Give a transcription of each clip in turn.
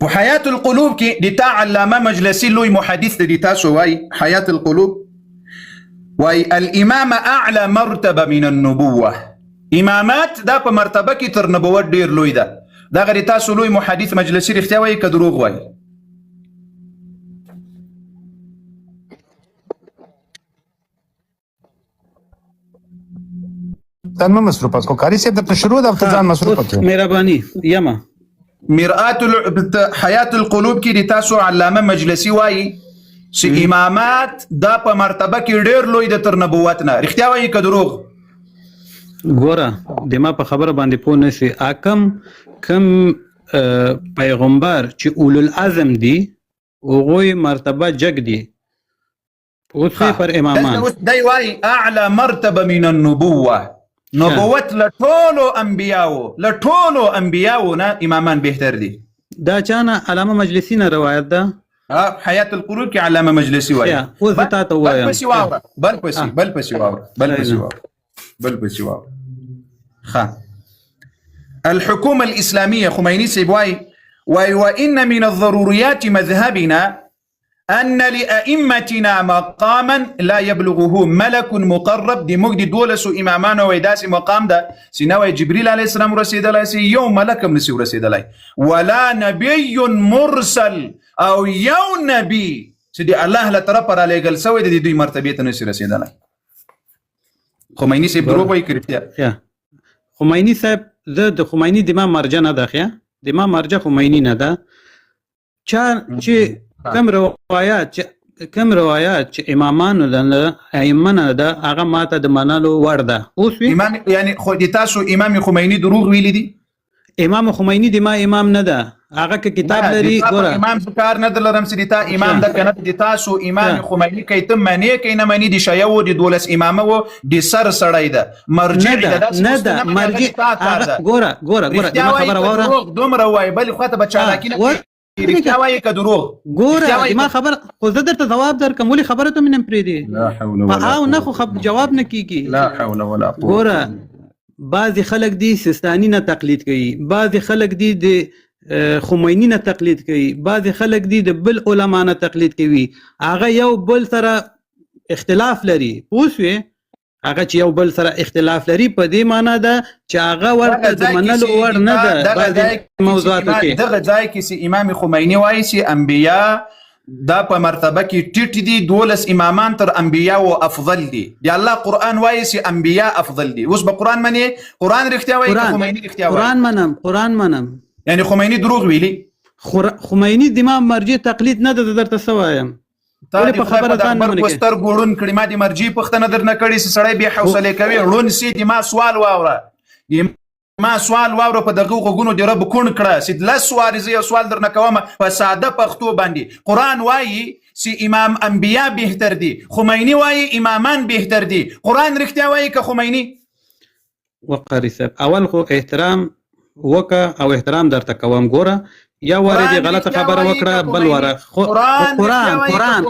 په حیات القلوب کې د تا علامه مجلسی لوی محدث دی تاسو وای حیات القلوب وای الامام اعلى مرتبه من النبوه، امامات دا په مرتبه کې تر نبوت ډیر لوی ده. دا غری تاسو لوی محدث مجلسی رښتیا وای که دروغ وای؟ ځان ما مصروف اس کو کاری صاحب د شروع د ځان مصروف کړ. مهرباني یما مرآت حیات القلوب کې د تاسو علامه مجلسی وای چې امامات دا په مرتبه کې ډیر لوی ده تر نبوت نه، رښتیا وای که دروغ؟ ګوره د ما په خبره باندې پوه نشي. کم پیغمبر چې اولو العزم دي هغوی مرتبه جګ دي اوس پر امامان دی وای اعلى مرتبه من النبوه، نبوت لټولو انبیاو نه امامان بهتر دي. دا چانه علامه مجلسی نه روایت ده؟ حیات القلوب کې علامه مجلسی وایي. اوس تا ته وایم بل پسې واوره. الحكومة الإسلامية خميني سيبواي وإن من الضروريات مذهبنا أن لأئمتنا مقاما لا يبلغه ملك مقرب. دي مجد دولس إمامان ويداس مقام ده سينوى جبريل عليه السلام رسيد الله يوم ملك منسي رسيد الله ولا نبي مرسل أو يوم نبي سيدي الله لا تربر عليه قال سوي دي دوي مرتبية نسي رسيد الله. خميني سيب دروب ويكريتيا خمینی صاحب زه د خمینی د ما مرجع نه ده، د ما مرجع خمینی نه ده. چې کم روایات چې امامانو د ائمه نه ده هغه ماته د منلو وړ ده. اوس امام یعنی خو د تاسو امام خمینی دروغ ویلی دي؟ امام خمینی د ما امام نه ده، هغه که کتاب لري ګوره امام کار نه درلرم چې تا امام د کنه د تاسو امام خمینی کایته معنی کینه معنی د شیو د دولس امامه و د سر سړی ده مرجع ده مرجع ګوره د خبره وره دومره وای بل خواته بچالاکینه رښتیا وایي که دروغ؟ ګوره ما خبر خو زه درته جواب درکم ولې خبره ته مې نه پرېږدې. لا حول ولا او نه خو جواب نه کیږي. لا حول ولا قوه. ګوره بعضې خلک دي سیستاني نه تقلید کوي، بعضې خلک دي د خمینی نه تقلید کوي، بعضې خلک دي د بل علما نه تقلید کوي. هغه یو بل سره اختلاف لري، پوه شوې؟ هغه چې یو بل سره اختلاف لري په دې معنی ده چې هغه ورته د منلو وړ نه ده. بعضې موضوعاتو کې دغه ځای کې چې امام خمینی وایي چې انبیا دا په مرتبه کې ټیټ دي، 12 امامان تر انبیا و افضل دي. دی الله قرآن وایي چې انبیا افضل دي. اوس به قرآن مني؟ قرآن رښتیا وایي که خمینی رښتیا وایي؟ قرآن منم. یعنی خمینی دروغ ویلي؟ خمینی د ما مرجع تقلید نه ده. درته څه وایم؟ ولې په خبره ځان نه منې؟ ستر ګوړون کړي ما د مرجع پوښتنه درنه کړې چې سړی بې حوصلې کوي ړوند سي د ما سوال واوره په دغه غوږونو د رب کون کړه چې لس وارې زه یو سوال درنه کوم په ساده پښتو باندې. قرآن وایي چې امام انبیا بهتر دي، خمینی وایي امامان بهتر دي. قرآن رښتیا وایي که خمینی؟ وقاري صاحب اول خو احترام وکه او احترام درته کوم. ګوره یا واره دی غلطه خبره وکړه بل واره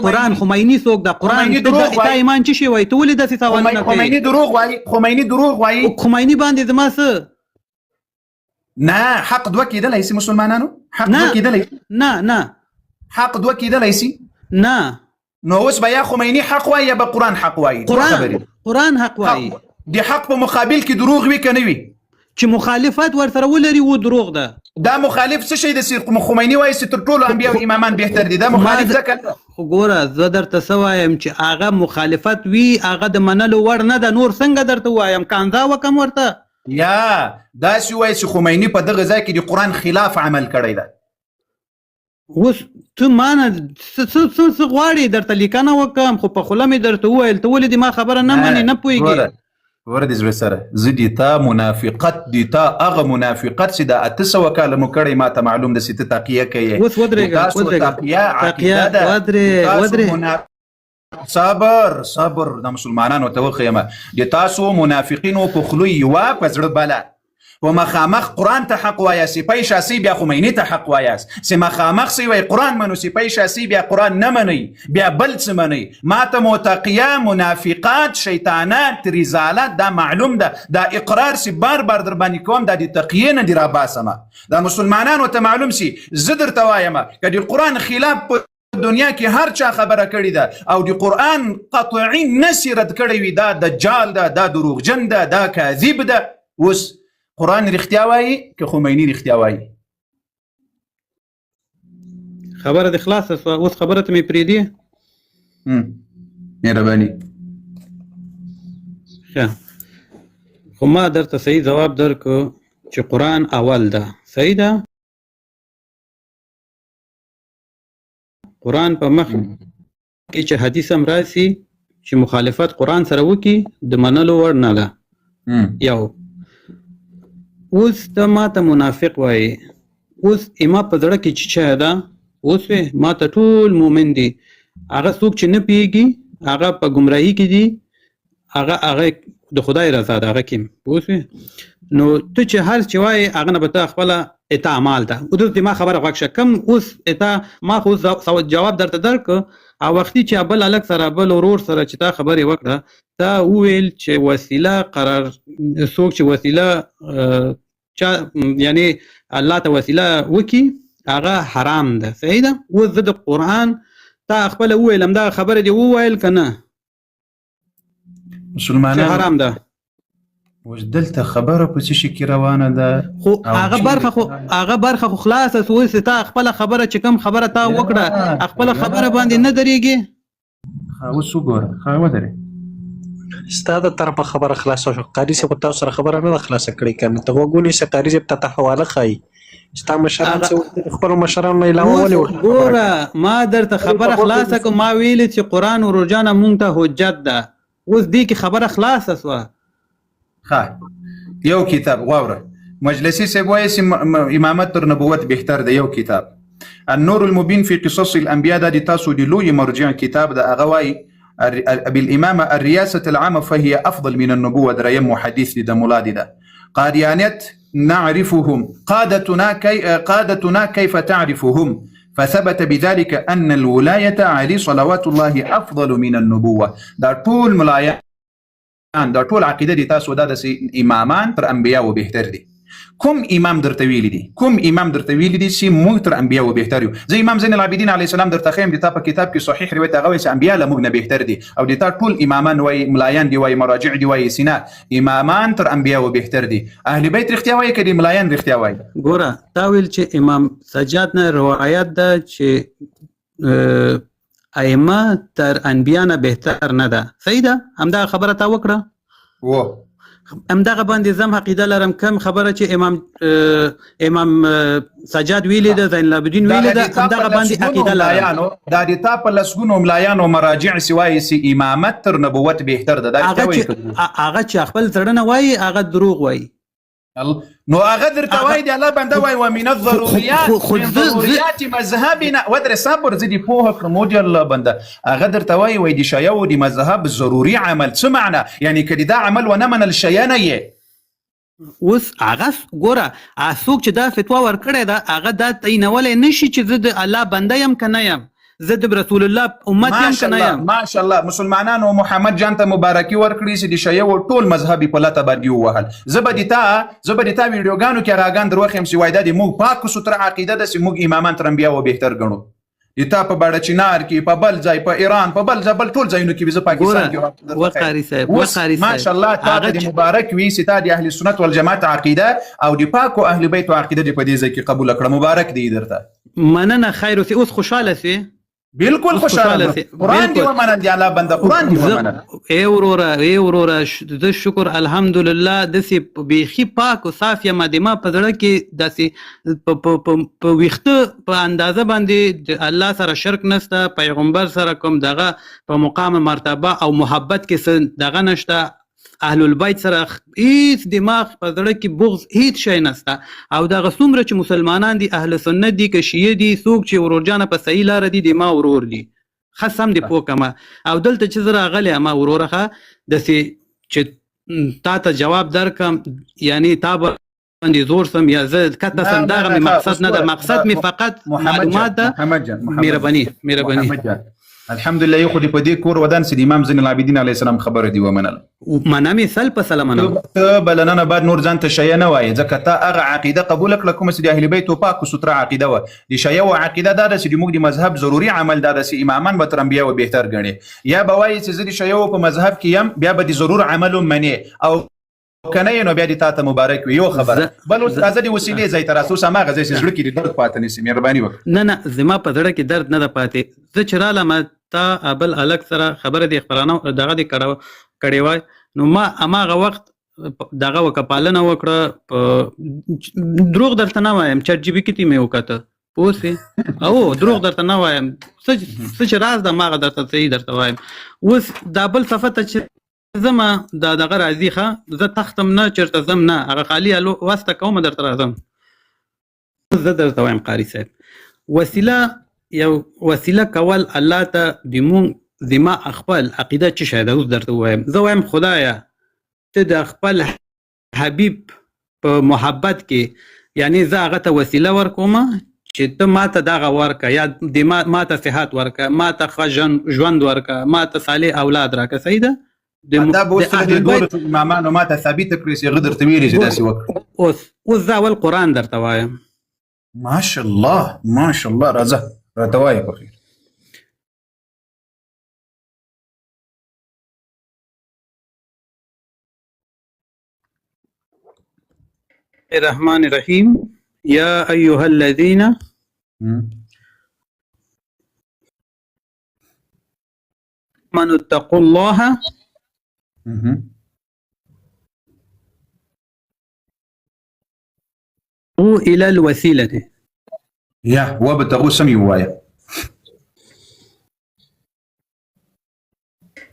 قرآن خمینی څوک ده؟ قرآن تا ایمان چی شي وایي؟ ته ولې داسې سوالونه کوې؟ خمینی دروغ وایي. خمینی باندې زما څه نه حق دوه کېدلی سي مسلمانانو؟ حق دوه کېدلی؟ نه حق دوه کېدلی سي؟ نه. نو اوس به یا خمینی حق وایي یا به قرآن حق وایي. قرآن حق وایي. د حق په مقابل کې دروغ وي که نه وي؟ چې مخالفت ورسره ولري و دروغ ده. دا مخالف څه شی د خمینی وایي چې تر ټولو انبیا او امامان بهتر دي؟ دا مخالف ځکه خو ګوره زه درته څه وایم چې هغه مخالفت وي هغه د منلو وړ نه ده. نور څنګه درته وایم؟ کانزا وکم ورته یا داسې وایي چې خمینی په دغه ځای کې د قرآن خلاف عمل کړی ده. اوس ته مانه څه غواړې درته لیکنه وکم خو په خوله مې درته وویل ته ولې د ما خبره نه منې نه پوهېږې؟ ورد زړه سره زه د تا منافقت د تا هغه منافقت چې د 800 کاله مو کړی ما ته معلوم ده چې ته تقیه کوې. اوس ودرېږه صبر د مسلمانانو ته وښیم د تاسو منافقینو په خولو یوه په زړه بله و مخامخ قرآن ته حق وایاست سپای شاسی بیا خمینی ته حق وایاست سی مخامخ سی وای قرآن منو سپای شاسی بیا قرآن نه منی بیا بل څه منی ماته متقیه منافقات شیطانات رزالات دا معلوم ده دا اقرار سی بار بار در باندې کوم دا د تقیه نه دی را باسمه دا مسلمانانو ته معلوم سی زه درته وایم که د قرآن خلاف دنیا کې هر چا خبره کړې ده او د قرآن قطعی نسی رد کړی وي دا دجال ده دا دروغجن ده دا کاذب ده اوس قرآن رښتیا وایي که خمیني رښتیا وایي خبره د خلاصه سوه اوس خبره ته مې پرېږدي مهرباني ښه خو ما درته صحیح ځواب درکړو چې قرآن اول ده صحیح ده قرآن په مخ کې چې حدیث هم راسي چې مخالفت قرآن سره وکي د منلو وړ نه ده یو اوس ته ما ته منافق وایي اوس اما په زړه کې چې چا ده اوس ما ته ټول مومن دي هغه څوک چې نه پیږي هغه په ګمراهي کې دي هغه د خدای رضا ده هغه کې اوس نو ته چې هر چې وایي هغه نه به ته خپله اتا اعمال ده او دلته ما خبره غوږ شه کم اوس اتا ما خو جواب درته درکړ او وختي چې بل هلک سره بل ورور سره چې تا خبرې وکړه تا وویل چې وسیله قرار څوک چې وسیله یعنی الله ته وسیله وکي هغه حرام ده صحیح ده اوس زه د قرآن تا خپله وویل همدغه خبره دې وویل که نه مسلمانان حرام ده اوس دلته خبره په څه شي کې روانه ده خو هغه برخه خو خلاصه سو اوس تا خپله خبره چې کوم خبره تا وکړه خپله خبره باندې نه درېږي اوس وګوره ودرې ستا د طرفه خبره خلاصه شو قاري صاحب تاسو سره خبره نه ده خلاصه کړې کنه ته وګورئ چې قاري صاحب ته حواله ښایي ستا مشران څه خپلو مشرانو نه علاوه ولې ګوره ما درته خبره خلاصه کوم ما ویلې چې قرآن و روژانه مونږ ته حجت ده اوس دې کې خبره خلاصه سوه یو کتاب غواړه مجلسی صاحب وایي چې امامت تر نبوت بهتر ده یو کتاب النور المبين في قصص الانبياء دا د تاسو د لوی مرجع کتاب ده هغه وایي بالامامه الرئاسه العامه فهي افضل من النبوه دریم محدث د مولادي ده قاديانيت نعرفهم قادتنا كيف تعرفهم فثبت بذلك ان الولايه علي صلوات الله افضل من النبوه دا طول ملایان دا ټول عقیده دي تاسو دا د امامان تر انبیاو بهتر دي کوم امام درته ویلی دي چې موږ تر انبیاو بهتر یو زه امام زین العابدین علیه السلام درته ښیم د تا په کتاب کې صحیح روایت هغه وایي چې انبیا له موږ نه بهتر دي او د تا ټول امامان وایي ملایان دي وایي مراجع دي وایي سینا امامان تر انبیاو بهتر دي اهل بیت رښتیا وایي که د ملایان رښتیا وایي ګوره تا ویل چې امام سجاد نه روایت ده چې ائمه تر انبیا نه بهتر نه ده صحیح ده همدغه خبره تا وکړه همدغه باندې زم عقیده لرم کم خبره چې امام سجاد ویلی ده زین العابدین ویلی ده همدغه باندې عقیده لرم دا د تا په لسګونو ملایانو مراجع سوایي چې امامت تر نبوت بهتر ده هغه چې خپل زړه نه وایي هغه دروغ وایي نو هغه درته وایي د الله بنده وایي ومن الضروريات مذهبنا ودر صبر زدي پوهه کړم د الله بنده هغه درته وایي د شیو د مذهب ضروري عمل څه معنی یعنی که دا عمل ونه منل شی نه یې اوس هغه ګوره څوک چې دا فتوا ورکړې ده هغه دا تعینولی نشي چې زه د الله بنده یم که نه یم زه د رسول الله امت یم که نه یم ماشاء الله مسلمانانو محمد جان ته مبارکي ورکړي چې د شیعو ټول مذهبي په لته باندې ووهل زه به د تا ویډیوګانو کې راګان در وښیم چې وایي دا د موږ پاک سوتره عقیده ده چې موږ امامان تر انبیاو بهتر ګڼو د تا په باډچینار کې په بل ځای په ایران په بل ځای بل ټول ځایونو کې زه پاکستان کې وقاري صاحب ماشاء الله تا د مبارک وي چې تا د اهل سنت والجماعت عقیده او د پاکو اهل بیت عقیده دې په دې ځای کې قبول کړه مبارک دی درته مننه خیر اوسې اوس خوشحاله سي بالکل خوشحاله قرآن دی ومنل دی الله بنده قرآن دی ومنل ای وروره زه شکر الحمدلله داسې بیخي پاک و صاف یم د ما په زړه کې داسې په ویښته په اندازه باندې د الله سره شرک نشته پیغمبر سره کوم دغه په مقام مرتبه او محبت کې څه دغه نشته اهل البیت سره هیڅ دماغ په زړه کې بغض هیڅ شی نشته او دغه څومره چې مسلمانان دي اهل سنت دي که شیعه دي څوک چې ورورجانه په صحیح لاره دي د ما ورور دي ښه سم دي پوه کړمه او دلته چې زه راغلی یم وروره ښه داسې چې تا ته جواب درکړم یعنی تا به باندې زور سم یا زه کته سم دغه مې مقصد نه ده، مقصد مې فقط معلومات ده. مهرباني محمد جان الحمدلله یو خو دې په دې کور ودان سي د امام زین العابدین علیه السلام خبره دی ومنل منامي سل په سلامانه ته بلنه بعد نور ځان ته شیا نه وایي ځکه ته هغه عقیده قبول کړه کوم چې د اهل بیت او پاک او ستره عقیده و د شیا او عقیده دا چې د موږ د مذهب ضروری عمل دا چې امامان به تر انبیا او بهتر غني یا به وایي چې زه د شیا په مذهب کې يم بیا به د ضرور عمل منی او کنه نو بیا د تاسو مبارک وي یو خبره بل اوس ازادي وسیله زي تر اساس ما غزي چې زړه کې درد پاتې نسی مهرباني وکړه نه زما په زړه کې درد نه ده پاتې زه چراله ما تا ابل الک سره خبره دی خبرانه دغه دی کړي وای نو ما اماغه وخت دغه وکپالنه وکړه دروغ درته نه وایم چټ جی پی کې مې وکړه پوسې او دروغ درته نه وایم څه راز د ماغه درته صحیح درته وایم اوس دا بل صفته چې زما دغه راځي ښه زه تختم نه چرته زم نه هغه خالی واسطه کوم درته راځم زه درته وایم قاری صاحب یو وسیله کول الله ته دمون زما خپل عقیده چې شاید اوس درته وایم زه وایم خدایا ته د خپل حبیب په محبت کې یعنی زه هغه ته وسیله ورکوم چې ته ماته دغه ورکه یا د ماته صحت ورکه ماته ښه ژوند ورکه ماته صالح اولاد راکه صحیح ده دا بوس د دور امامان ماته ثابت کړی چې غدر تویری چې داسې وکړه اوس دا ول قران درته وایم ماشاءالله راځه راتوای بخیر الرحمن الرحيم يا أيها الذين آمنوا اتقوا الله إلى الوسيلة يا وابتغوا سمي وايا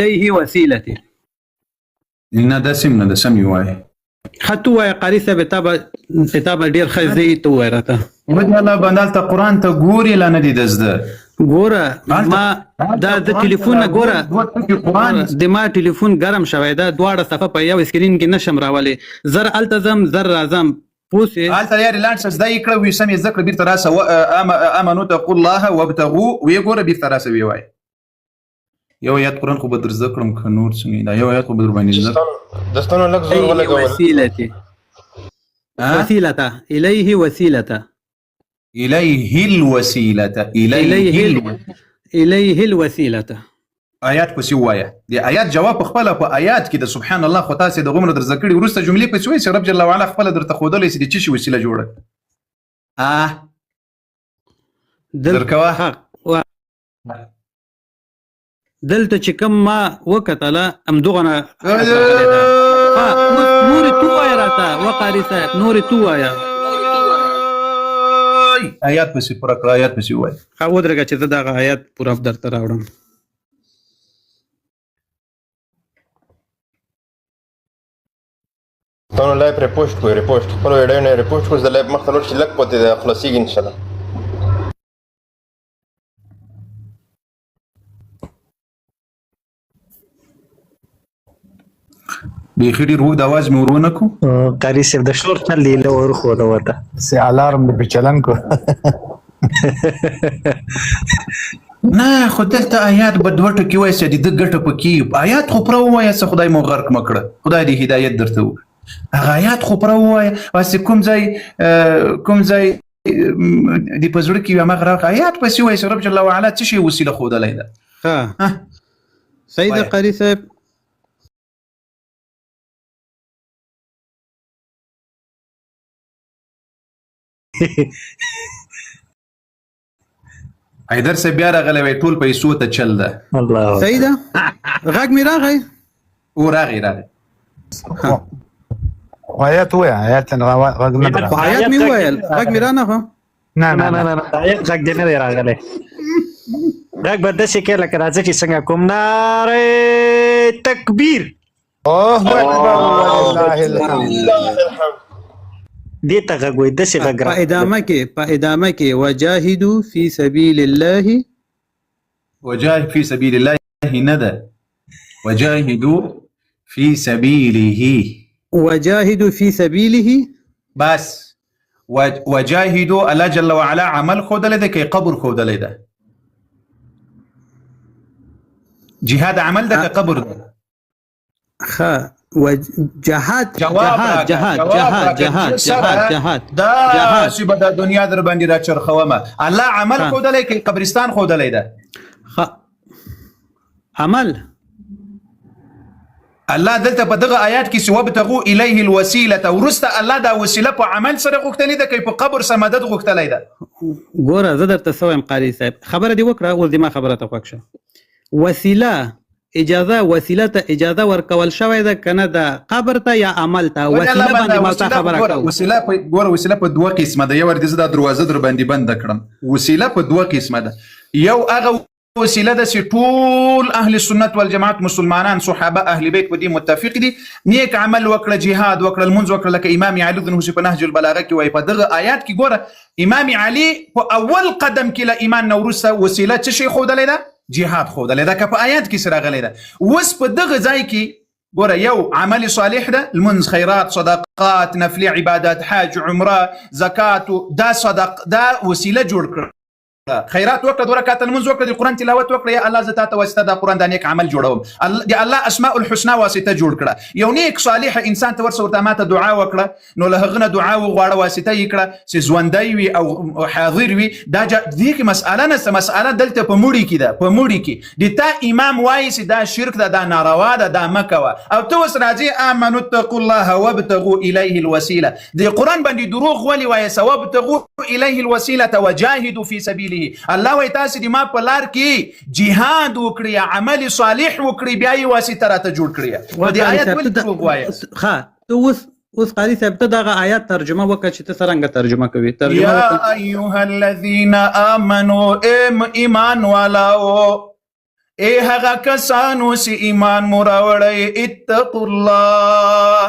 إليه وسيلتي إن ده سمنا ده سمي وايا خطو يا قريسة بتابة دير خزي تويرتا ودي الله بندال تا قرآن تا غوري لا ندي دزده غورا ما دا تليفون غورا د ما تليفون ګرم شوی دا دواړه صفه په یو سکرین کې نشم راولي زر التزم زر راځم پوسې حالته لري لاندې زده کړو وي سمې ذکر بیرته راسه امنو تقول الله وابتغوا ويغور بیرته راسه وی وای یو آیات قرآن خو بدر ذکرم ک نور څنګه دا یو آیات خو بدر باندې ذکر دستانو لک زور ولګول وسیلته وسیلته الیه وسیلته الیه الوسیلته الیه الوسیلته آیات پسې وایا د آیات جواب خپل په آیات کې د سبحان الله خو تاسو د غمر در ذکرې ورسته جملې پسې وایي چې رب جل وعلا خپل درته خودلې چې د چی شي وسیله جوړه درکوا دلته چې کوم ما وکتله امدغه نور تو وایا راته وقاری صاحب نور تو وایا آیات پسې پورا کړه آیات پسې وایي خو درګه چې دا آیات پورا درته راوړم تاسو لایو ریپورت کوی ریپورت خپل ویډیو نه ریپورت کوی د لایو مختلف چې لک پته د خلاصيږي ان شاء الله بیخي ډېر وګد اواز مې ورونه کو قاری صاحب د شور چل دی له ور خو دا وته سي الارم به چلن کو نه خو دلته آیات بدوټه کې وایي چې د ګټه پکې آیات خو پر وایي چې خدای مو غرق مکړه خدای دې هدایت درته هغه آیات خو پر وایي واسه کوم ځای دی پزړه کې یو مغرق آیات پسې وایي چې رب جل وعلا څه شی وسیله خو دلای ده ها سید قاری صاحب حیدر سے بیا راغلی وای ټول پیسو ته چل ده الله سیده غږ می راغی او راغی آیات وای آیات نه غږ نه آیات می وایل غږ می رانه خو نه آیات غږ دې نه راغلی غږ به داسې کې لکه راځي چې څنګه کوم ناره تکبیر الله اکبر ولله الحمد دې ته غږ وای داسې غږ په ادامه کې وجاهدوا فی سبیل الله وجاهد فی سبیل الله ندى وجاهدوا فی سبیله وجاهدوا فی سبیله بس وجاهدوا الله جل وعلا عمل خودلې ده کې قبر خودلې ده جهاد عمل ده کې قبر ده جهاد دا چې د دنیا در باندې را چرخومه الله عمل خودلې کې قبرستان خودلې ده عمل الله دلته په دغه آیات کې سواب تغو الیه الوسیله ورسته الله دا وسیله په عمل سره غوښتلې ده کې په قبر سره مدد غوښتلې ده ګوره زه درته سویم قاری صاحب خبره دی وکړه اوس دې ما خبره ته خوښ شه وسیله وسیله ته اجازه ورکول شوی ده کنه د قبر ته یا عمل ته وسیله باندې ما ته خبره کوم وسیله په دوه قسمه ده یو ور دي دا دروازه در باندې بند کړم وسیله په دوه قسمه ده یو هغه وسیله ده چې ټول اهل سنت والجماعت مسلمانان صحابه اهل بیت په دې متفق دي نیک عمل وکړه جهاد وکړه المنځ وکړه لکه امام علي بن حسین په نهج البلاغه کې وایي په دغه آیات کې ګوره امام علي په اول قدم کې له ایمان نورسه وسیله څه شي خودلې ده جهاد خودلې ده که په آیات کې سره غلې ده اوس په دغه ځای کې ګوره یو عمل صالح ده المنځ خیرات صدقات نفلی عبادات حج عمره زکات دا صدق دا وسیله جوړ کړ خیرات وکړه 2 رکعات المنځ وکړه د قران تلاوت وکړه یا الله زتا ته واسطه د قران د نیک عمل جوړوم دی الله اسماء الحسنا واسطه جوړ کړه یو نیک صالح انسان ته ورته ماته دعا وکړه نو له هغه دعا وغواړه واسطه یې کړه چې ژوندۍ وي او حاضر وي دا دې کې مسأله نه مسأله دلته په موړي کې ده په موړي کې د تا امام وایي چې دا شرک ده دا ناروا ده دا مکوه او ته وس راځي امنوا اتقوا الله وابتغوا الیه الوسیله د قران باندې دروغ ولي وایي ثواب ابتغوا الیه الوسیله وجاهدوا فی سبیل الله وای تاسو د ما په لار کې جهاد وکړي عمل صالح وکړي بیا یې واسطه راته جوړ کړی په دې آیت ولې دروغ وایي ها ته اوس قاری صاحب ته دغه آیات ترجمه وکړه چې ته څنګه ترجمه کوي ترجمه یا ایها الذین آمنوا ایمان والاو اے هغه کسانو چې ایمان مو راوړی اتقوا الله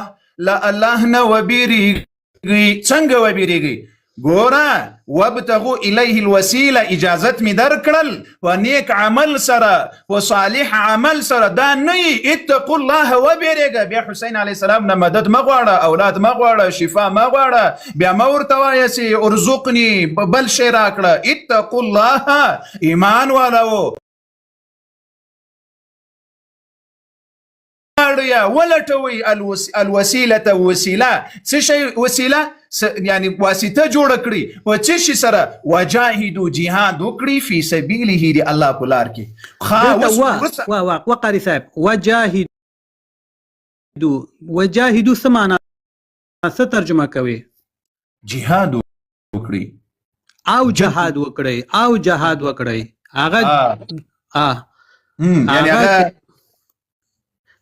لا الله نه وبېریږئ څنګه وبېریږئ ګوره وابتغوا الیه الوسیله اجازت می درکړل و نیک عمل سره و صالح عمل سره دا نه اتقوا الله وبېریږه بیا حسین علیه السلام نه مدد مغواړه اولاد مغواړه شفا مغواړه بیا ما ورته وایه چې ارزقني بل شی راکړه اتقوا الله ایمان والو ولټوي الوسیله وسیله څه شی وسیله یعنی واسطه جوړ کړی او چې شي سره وجاهدوا جهاد وکړي فی سبیله دی الله په لار کې وقاری صاحب وجاهدوا سمانا څه ترجمه کوي جهاد وکړي او جهاد وکړي هغه یعنی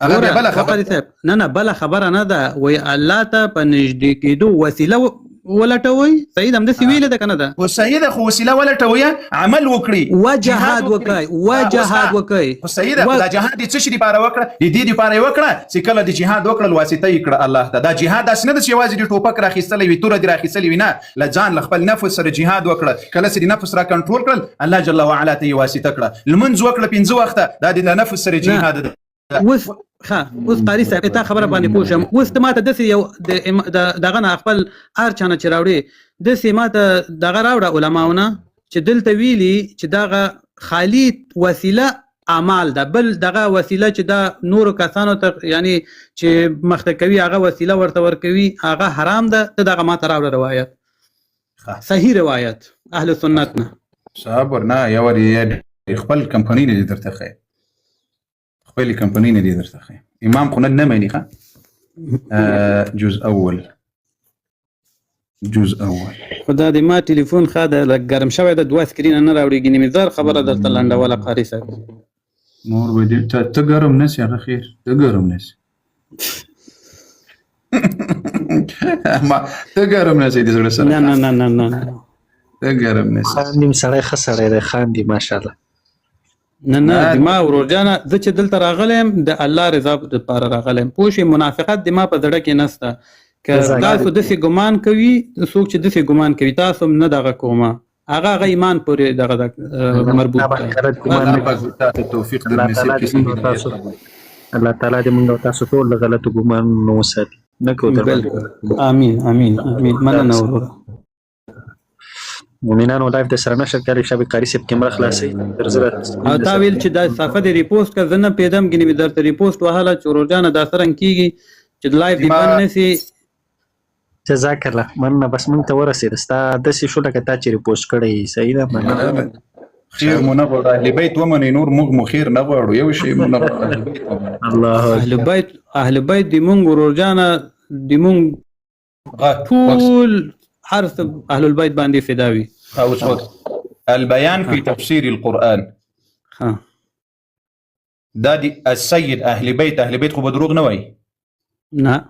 هغه بل خبره نه بل خبره نه ده وای الله ته په نږدې کېدو وسیله ولټوي صحیح هم د ویل ده کنه ده او صحیح ده خو وسیله ولټوي عمل وکړي وجهاد وکړي او صحیح ده دا جهاد څه شي لپاره وکړه دې لپاره وکړه چې کله د جهاد وکړل واسطه یې کړه الله ته دا جهاد اسنه د یوازې د ټوپک راخیستلې وي تور دې راخیستلې وي نه لځان خپل نفس سره جهاد وکړه کله چې نفس را کنټرول کړل الله جل وعلا ته یې واسطه کړه المنځ وکړه 5 وخته دا د نفس سره جهاد ده اوس قاری صاحب ته خبره باندې پوښم اوس ته ماته دسه یو دغه نه خپل ارچانه چراوړي دسه ماته دغه راوړه علماونه چې دلته ویلي چې دغه خالی وسیله اعمال ده بل دغه وسیله چې دا نور کسانو ته یعنی چې مخته کوي هغه وسیله ورته ورکوي هغه حرام ده ته دغه ماته راوړه روایت صحیح روایت اهل سنت نه صبر نه یو خپل کمپنی نه درته خیر خپل کمپنی نه دي درته خیر امام خو نه مانی ښه جزء اول خدا دې ما ټلیفون خاده ګرم شوی د دوه سکرین نه راوړيږي نمیدار خبره درته لنډه ولا قاری صاحب نور به دې ته ګرم نشي هغه خیر ته ګرم نشي ما ته ګرم نشي دې زړه سره نه ته ګرم نشي خاندیم سړی خسړی دی خاندي ماشاءالله نه ما ورجانه زه چې دلته راغلم د الله رضا لپاره راغلم پوښي منافقت د ما په زړه کې نشته که تاسو داسې ګمان کوي څوک چې داسې ګمان کوي تاسو نه دغه کومه هغه ایمان پورې دغه مربوط دی الله تعالی دې موږ تاسو ټول غلط ګمان نه وساتي نه کو در بالکل امين امين امين مننه وروره مومنانو لایف د سره نشر کاری شابه قاری سیب کیمرا خلاصي درزره او تا ویل چې دا صفحه د ریپوسټ کا زنه پیدم غنی می درته ریپوسټ وهاله چورجانه دا سره کیږي چې لایف دی باندې سي جزاک الله مننه بس مونږ ته ورسېد ستا د سی شو لکه تا چې ریپوسټ کړی صحیح ده مننه خیر مو نه غواړو اهل بیت ومني نور موږ خیر نه غواړو یو شی مو نه غواړو الله اهل بیت دی مونږ ورجانه دی مونږ ټول حرف اهل البيت باندې فداوي او البيان في تفسير القرآن ها دا دي السيد اهل بيت خو بدروغ نه وای نه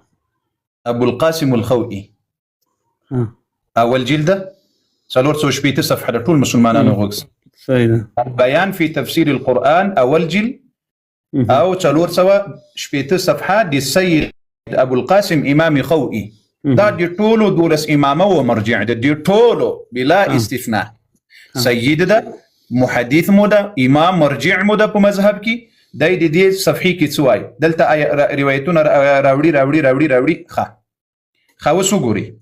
ابو القاسم الخوئي ها اول جلده سالور سو شبيت صفحه طول مسلمانانو غوكس سيده البيان في تفسير القرآن اول جلد او سالور سوا شبيت صفحه دي السيد ابو القاسم امام خوئي دا دي طولو دولس امامه ومرجع دي طولو بلا استثناء سيد دا محدث مودا امام مرجع مودا په مذهب کی دای دې صفحې کې څوای دلته روایتونه راوړي خا وسوګوري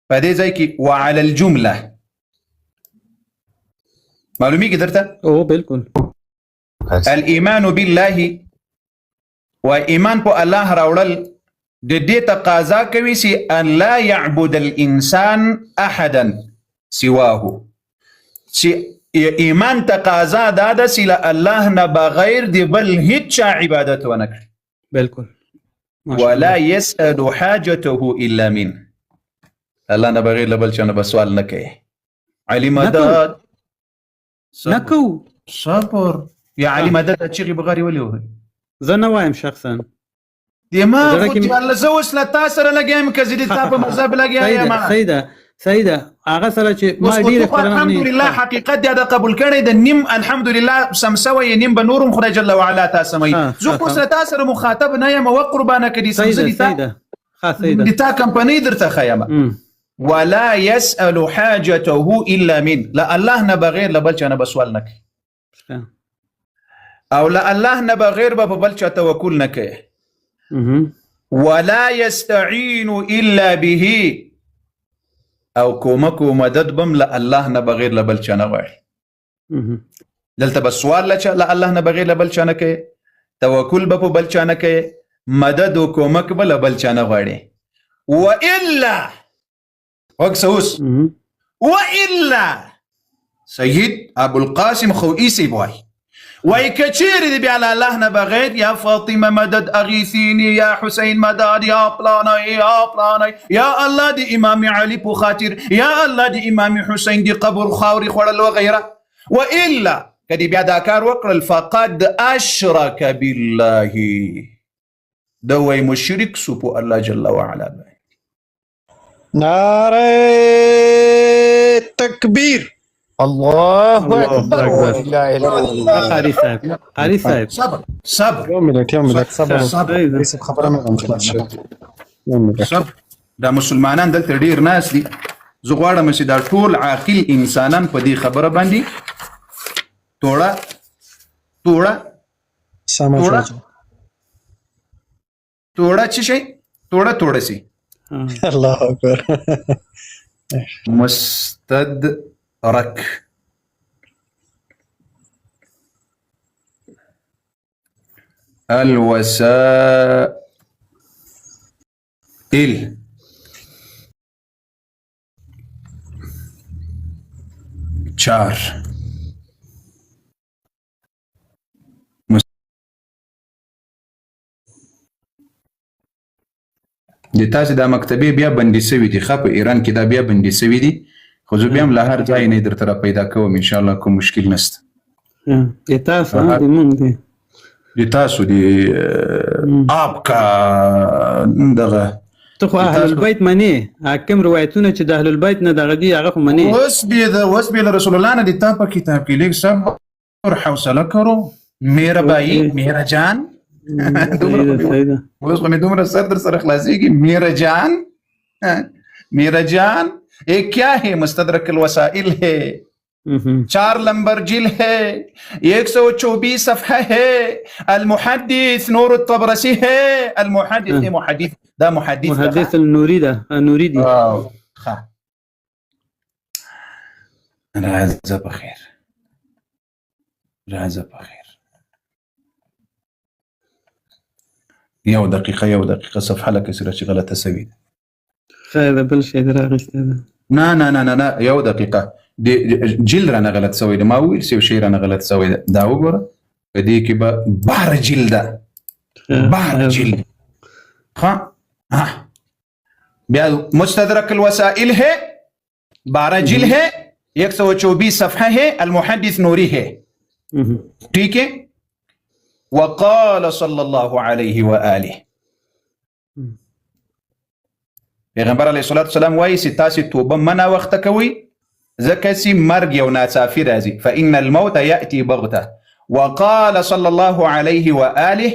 په دې ځای کې وعلى الجمله معلومي کې درته او بالکل الايمان بالله و ایمان په الله راوړل د دې تقاضا کوي چې ان لا يعبد الانسان احدا سواه چې ایمان تقاضا دا ده چې الله نه بغیر دی بل هیڅ عبادت ونه کړي بالکل ولا يسأل حاجته الا من الله نه بغیر بل چا نه سوال نه کوي علي مدد نکو صبر یا علي مدد چې بغیر ولي وي زه نه وایم شخصا دما خو الله زه اوس له تا سره لګیم که زه د تا په مذهب لګیا سیده هغه سره چې ما ډیر الحمدلله حقیقت دا قبول کړی د نیم الحمدلله سمسوي نیم به نورم خدای جل وعلا تا سمي زه خو سره تا سره مخاطب نه یم او قربانه کړي سمزلي تا سیده تا کمپنی درته خیمه ولا يسأل حاجته الا من لا الله نه بغیر لبل چا نه بسوال نه کوي او لا الله نه بغیر به بل چا توکل نه کوي ولا يستعين الا به او کومک او مدد بم لا الله نه بغیر لبل چا نه غواړي دلته بس سوال لا الله نه بغیر لبل چا نه کوي توکل به بل چا نه کوي مدد او کومک به لبل چا نه غواړي والا وقسوس والا سيد ابو القاسم خوئي سيبوي ويكثير دي على الله نه بغير يا فاطمه مدد اغيثيني يا حسين مدد يا پلاني يا الله دي امام علي په خاطر يا الله دي امام حسين دي قبر خاوري خړل وغيره والا کدي بیا دا کار وکړل فقد اشرك بالله دوی مشرک سو په الله جل وعلا نعره تکبیر الله اكبر لا اله الا الله قاری صاحب صبر یو منټ صبر هیڅ خبره نه کوم صبر دا مسلمانان دلته ډیر ناس دي زه غواړم چې دا ټول عاقل انسانان په دې خبره باندې توړه څه شي توړه سي الله اکبر مستدرك الوسائل چار د تاسو د مکتبې بیا بندي سوي دي خو په ایران کې دا بیا بندي سوي دي خو زه بیا هم له هر ځای نه درته را پیدا کوم ان شاء الله کوم مشکل نشته د تاسو د مونږ دي د تاسو دی آپ کا دغه ته خو اهل البيت منی حاکم روایتونه چې د اهل البيت نه دغه دی هغه خو منی اوس به رسول الله نه د تا په کتاب کې لیک صبر حوصله کرو میرا بھائی میرا جان اوس مې دومره سر در سره خلاصيږي میرا جان ये क्या है मुस्तदरक الوسائل है 4 नंबर जिल है, 124 सफ़हा है। المحدث نور الطبرسي है. المحدث محدث ده محدث النوري ده نوري دي. راځه بخیر، راځه بخیر. یو دقیقه صفحه لکه سره چې غلطه سوي ده. خیر بل شی راغسته ده. نه یو دقیقه جل رانه غلط سوی ده. ما ویل څه شی رانه غلط سوی ده. دا وګوره په دې کې به 12 جل ده. 12 جل. ها بیا مستدرك الوسائل है 12 جل है 124 صفحه है. المحدث نوری है. ٹھیک ہے. وقال صلى الله عليه وآله پیغمبر علیه الصلاة والسلام وایي چې تاسې توبه منه وخته کوئ ځکه چې مرګ یو ناڅاپي راځي. فإن الموت يأتي بغته. وقال صلى الله عليه وآله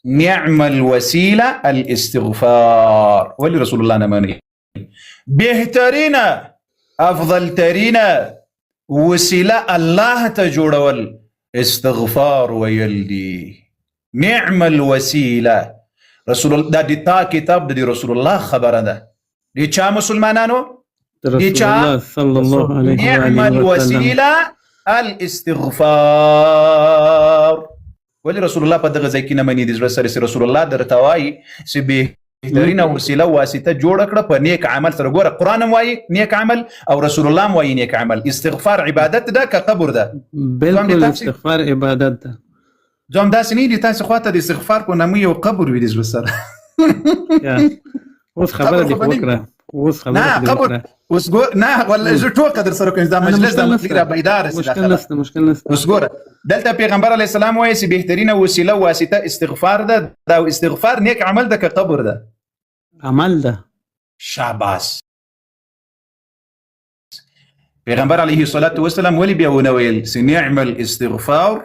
نعم الوسيلة الاستغفار. ولي رسول الله نه مني بهترین افضل ترین وسیله الله ته جوړول استغفار ویل دي. نعم الوسیله. رسول الله دا تا کتاب د رسول الله خبره ده. دي چا مسلمانانو؟ دي چا صلى الله عليه وسلم. نعم الوسیله الاستغفار. ولی رسول الله په دغه ځای کې نه مني دي. رسول الله درته وایي چې بهترینه وسیله واسطه جوړه کړه په نیک عمل سره. ګوره قرآن هم وایي نیک عمل او رسول الله هم وایي نیک عمل. استغفار عبادت ده که قبر ده؟ بالکل استغفار عبادت ده. ځم داسې نه دي تاسې خواته د استغفار په نامه یو قبر وي د زړه سره. اوس خبره دې وکړه. نه قبر اوس ګور نه ولا زه ټول قدر سره کوم دا مجلس د فکر بیدار سي. مشکل نشته اوس ګوره دلته پیغمبر علی السلام وایي چې بهترینه وسیله واسطه استغفار ده. دا استغفار نیک عمل ده که قبر ده؟ عمل ده. شاباس. پیغمبر علیه الصلاة والسلام ولی بیا ونه ویل چې نعم الاستغفار.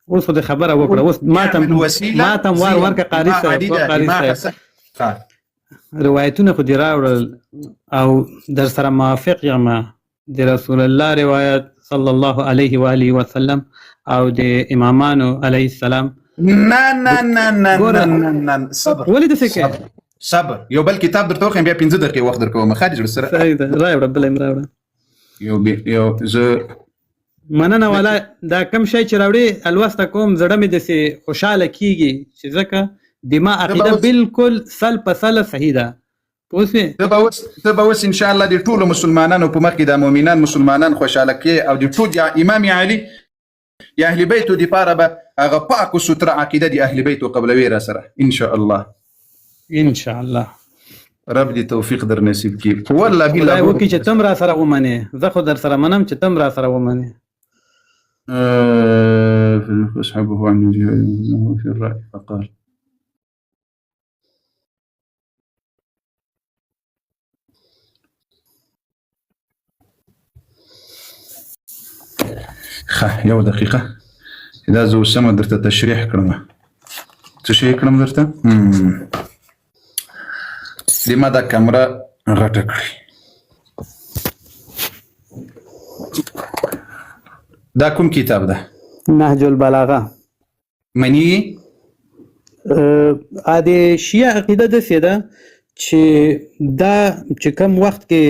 اوس خو د خبره وکړه. اوس ماتم ورکه قاری سره روایتونه خو دې راوړل او در سره موافق یم د رسول الله روایت صلی الله علیه و آله وسلم او د امامانو علیه السلام. نه صبر. ولې داسې کوې؟ صبر. یو بل کتاب درته وښیم بیا 15 دقیقې وخت درکوم. خارج ورسره راوړه بل یې راوړه. یو زه مننه والا دا کم شی چې راوړې الوسته کوم زړه مې داسې خوشحاله کېږي چې ځکه دما عقیده بالکل سل په سل صحیح ده. پوه شوې؟ ته به اوس انشاءالله د ټولو مسلمانانو په مخ کې د مؤمنان مسلمانان خوشحاله کړې او د ټول امام علي یا اهل بیتو دپاره به هغه پاک و ستره عقیده د اهل بیتو قبلوي را سره انشاءالله. انشاءالله رب دې توفیق در نصیب کړي. والله بالله وکړي چې تم را سره ومنې. زه خو در سره منم چې تم را سره ومنې. فاسحبه عن وجهه في الرأي فقال یو دقیقه دا زه اوس سمه درته تشریح کړم. څه شی کړم درته؟ دې ما دا کمره غټه کړې. دا کوم کتاب ده؟ نهج البلاغه. منی ا د شیعه عقیده داسې ده چې دا چې کم وخت کې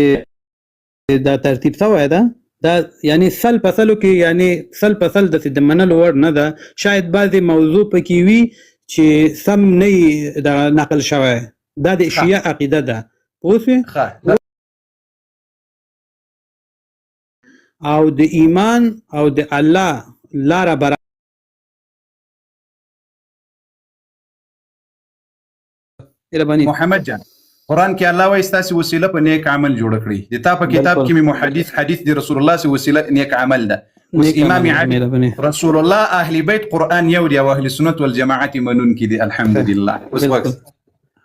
دا ترتیب شوی ده دا یعنی سل پسلو کې یعنی سل پسل د منلو وړ نه ده. شاید بعضې موضوع پکې وي چې سم نه دا نقل شوی. دا د شیعه عقیده ده. پوه شوې؟ او د ایمان او د الله لاره برابر محمد جان قرآن کې الله وایي ستاسې وسیله په نیک عمل جوړه کړي. د تا په کتاب کې مې محدث حدیث د رسول الله سي وسیله نیک عمل ده. اوس امام علي رسول الله اهل بیت قرآن یو دی او اهل سنت والجماعت منونکي دي الحمدلله. اوس وخت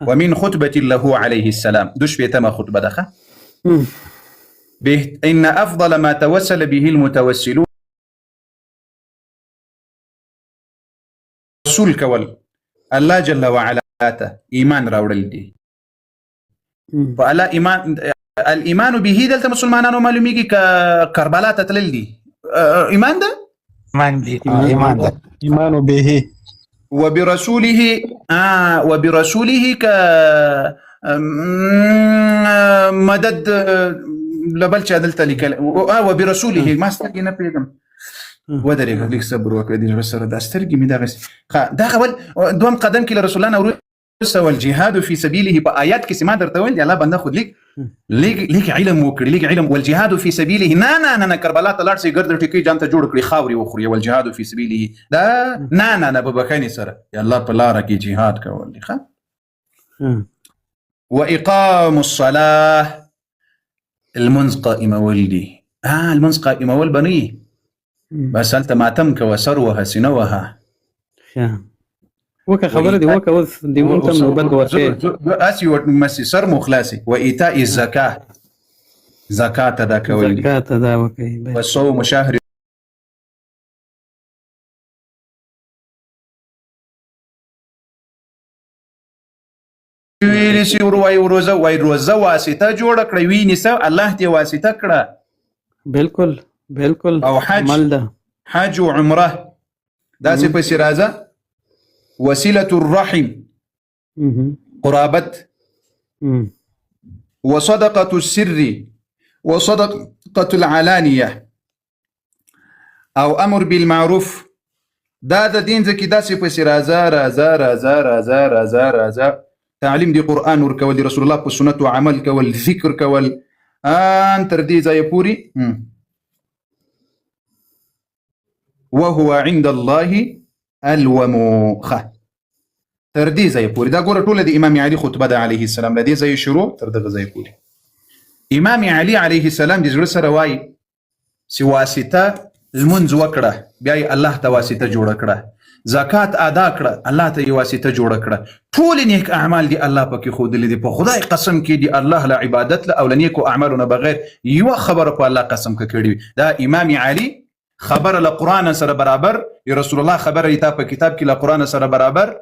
ومن خطبة له عليه السلام دوش بيتما خطبة دخل إن أفضل ما توسل به المتوسلون رسول كول الله جل وعلا إيمان راوړل دي. فعلى إيمان الايمان به دلته مسلمانانو معلومیږي ک کربلا ته تلل دي ایمان ده ایمان ده ایمان به وبرسوله ك مدد لبل چا دلته لیکل وبرسوله ما سترګې نه پیږم ودرېږه لیک صبر وکړه دې سره دا سترګې مې دغه دا اول دوم قدم کې له رسول الله نه والجهاد في سبيله په آیات کې سما درته ویل الله بنده خود لیک علم وکړي لیک علم والجهاد في سبيله نه کربلا ته لاړ سي ګرد ټکی جان ته جوړ کړي خاوري وخوري والجهاد في سبيله دا نه په بخښنې سره الله په لار کې جهاد کول دي ښه واقام الصلاه المنز قائمه ولدي المنز قائمه ول بني بس هل ماتم وسروها سنوها وکه خبره دی وکه اوس دی مونږ ته نوبت ورته اسی ورمسي سر مخلصي وايتاء الزکاه زکات ادا کول زکات ادا وکي وصوم شهر ویلی سی روزه واسطه جوړ کړی وی نسو الله دې واسطه کړه بالکل او حج حج او عمره دا څه په سرازه وسيلة الرحم قرابة وصدقة السر وصدقة العلانية أو أمر بالمعروف دا دين زكي داسي بسي رازا تعليم دي قرآن وركول دي رسول الله بالسنة وعمل كول ذكر كول تردي زي بوري وهو عند الله الوموخه تر دې ځای پورې دا ګوره ټوله د امام علي خطبه ده علیه السلام له دې ځای شروع تر دغه ځای پورې امام علي علیه السلام د زړه سره وایي چې واسطه لمونځ وکړه بیا یې الله ته واسطه جوړه کړه زکات ادا کړه الله ته یې واسطه جوړه کړه ټول نیک اعمال دي الله پکې ښودلي دي په خدای قسم کې دي الله له عبادت له او له نیکو اعمالو نه بغیر یوه خبره په الله قسم کړې دا امام علي خبر له قرآن سره برابر رسول الله خبر ایتا په کتاب کې له قرآن سره برابر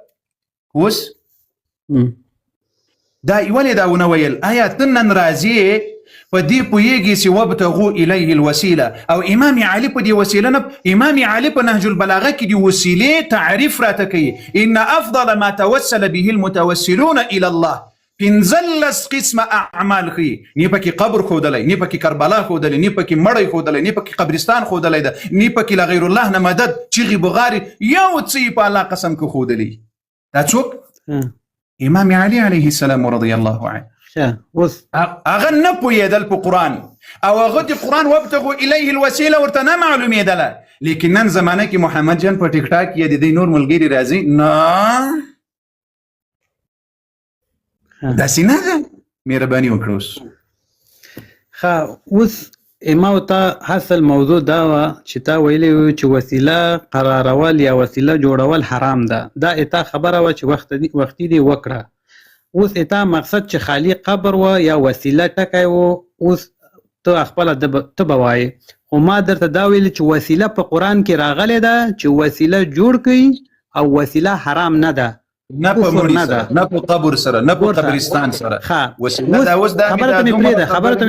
وس دا ولې دا ونه ویل آیا تنن راځي په دې پوهیږي چې وابتغوا الیه الوسیله او امام علي په دې وسیله نه امام علي په نهج البلاغه کې د وسیلې تعریف راته کوي ان افضل ما توسل به المتوسلون الى الله پنځلس قسمه اعمال خي نه پکې قبر خودلای نه پکې کربلا خودلای نه پکې مړی خودلای نه پکې قبرستان خودلای ده نه پکې لغیر الله نه مدد چغي بغاري یو څه په الله قسم کو خودلی دا څوک امام علي عليه السلام رضي الله عنه اوس هغه نه پوهېدل په قرآن او هغه د قرآن وابتغوا الیه الوسیله ورته نه معلومېدله لیکن نن زمانه کې محمد جان په ټیک ټاک کې د دې نور ملګري راځي نه داسې نه ده مهرباني وکړه اوس ما ته حاصل موضوع دا چې تا ویلي چې وسیله قرارول یا وسیله جوړول حرام ده دا اته خبره و چې وختي دی وکړه اوس اته مقصد چې خالی قبر و یا وسیله ټکی و اوس ته خپل ته بوای خو ما درته دا ویل چې وسیله په قرآن کې راغلی ده چې وسیله جوړ کړي او وسیله حرام نه ده نه په مړي سره نه په قبر سره نه په قبرستان سره وسیله دا اوس دا خبره ته مې پرېږده خبره ته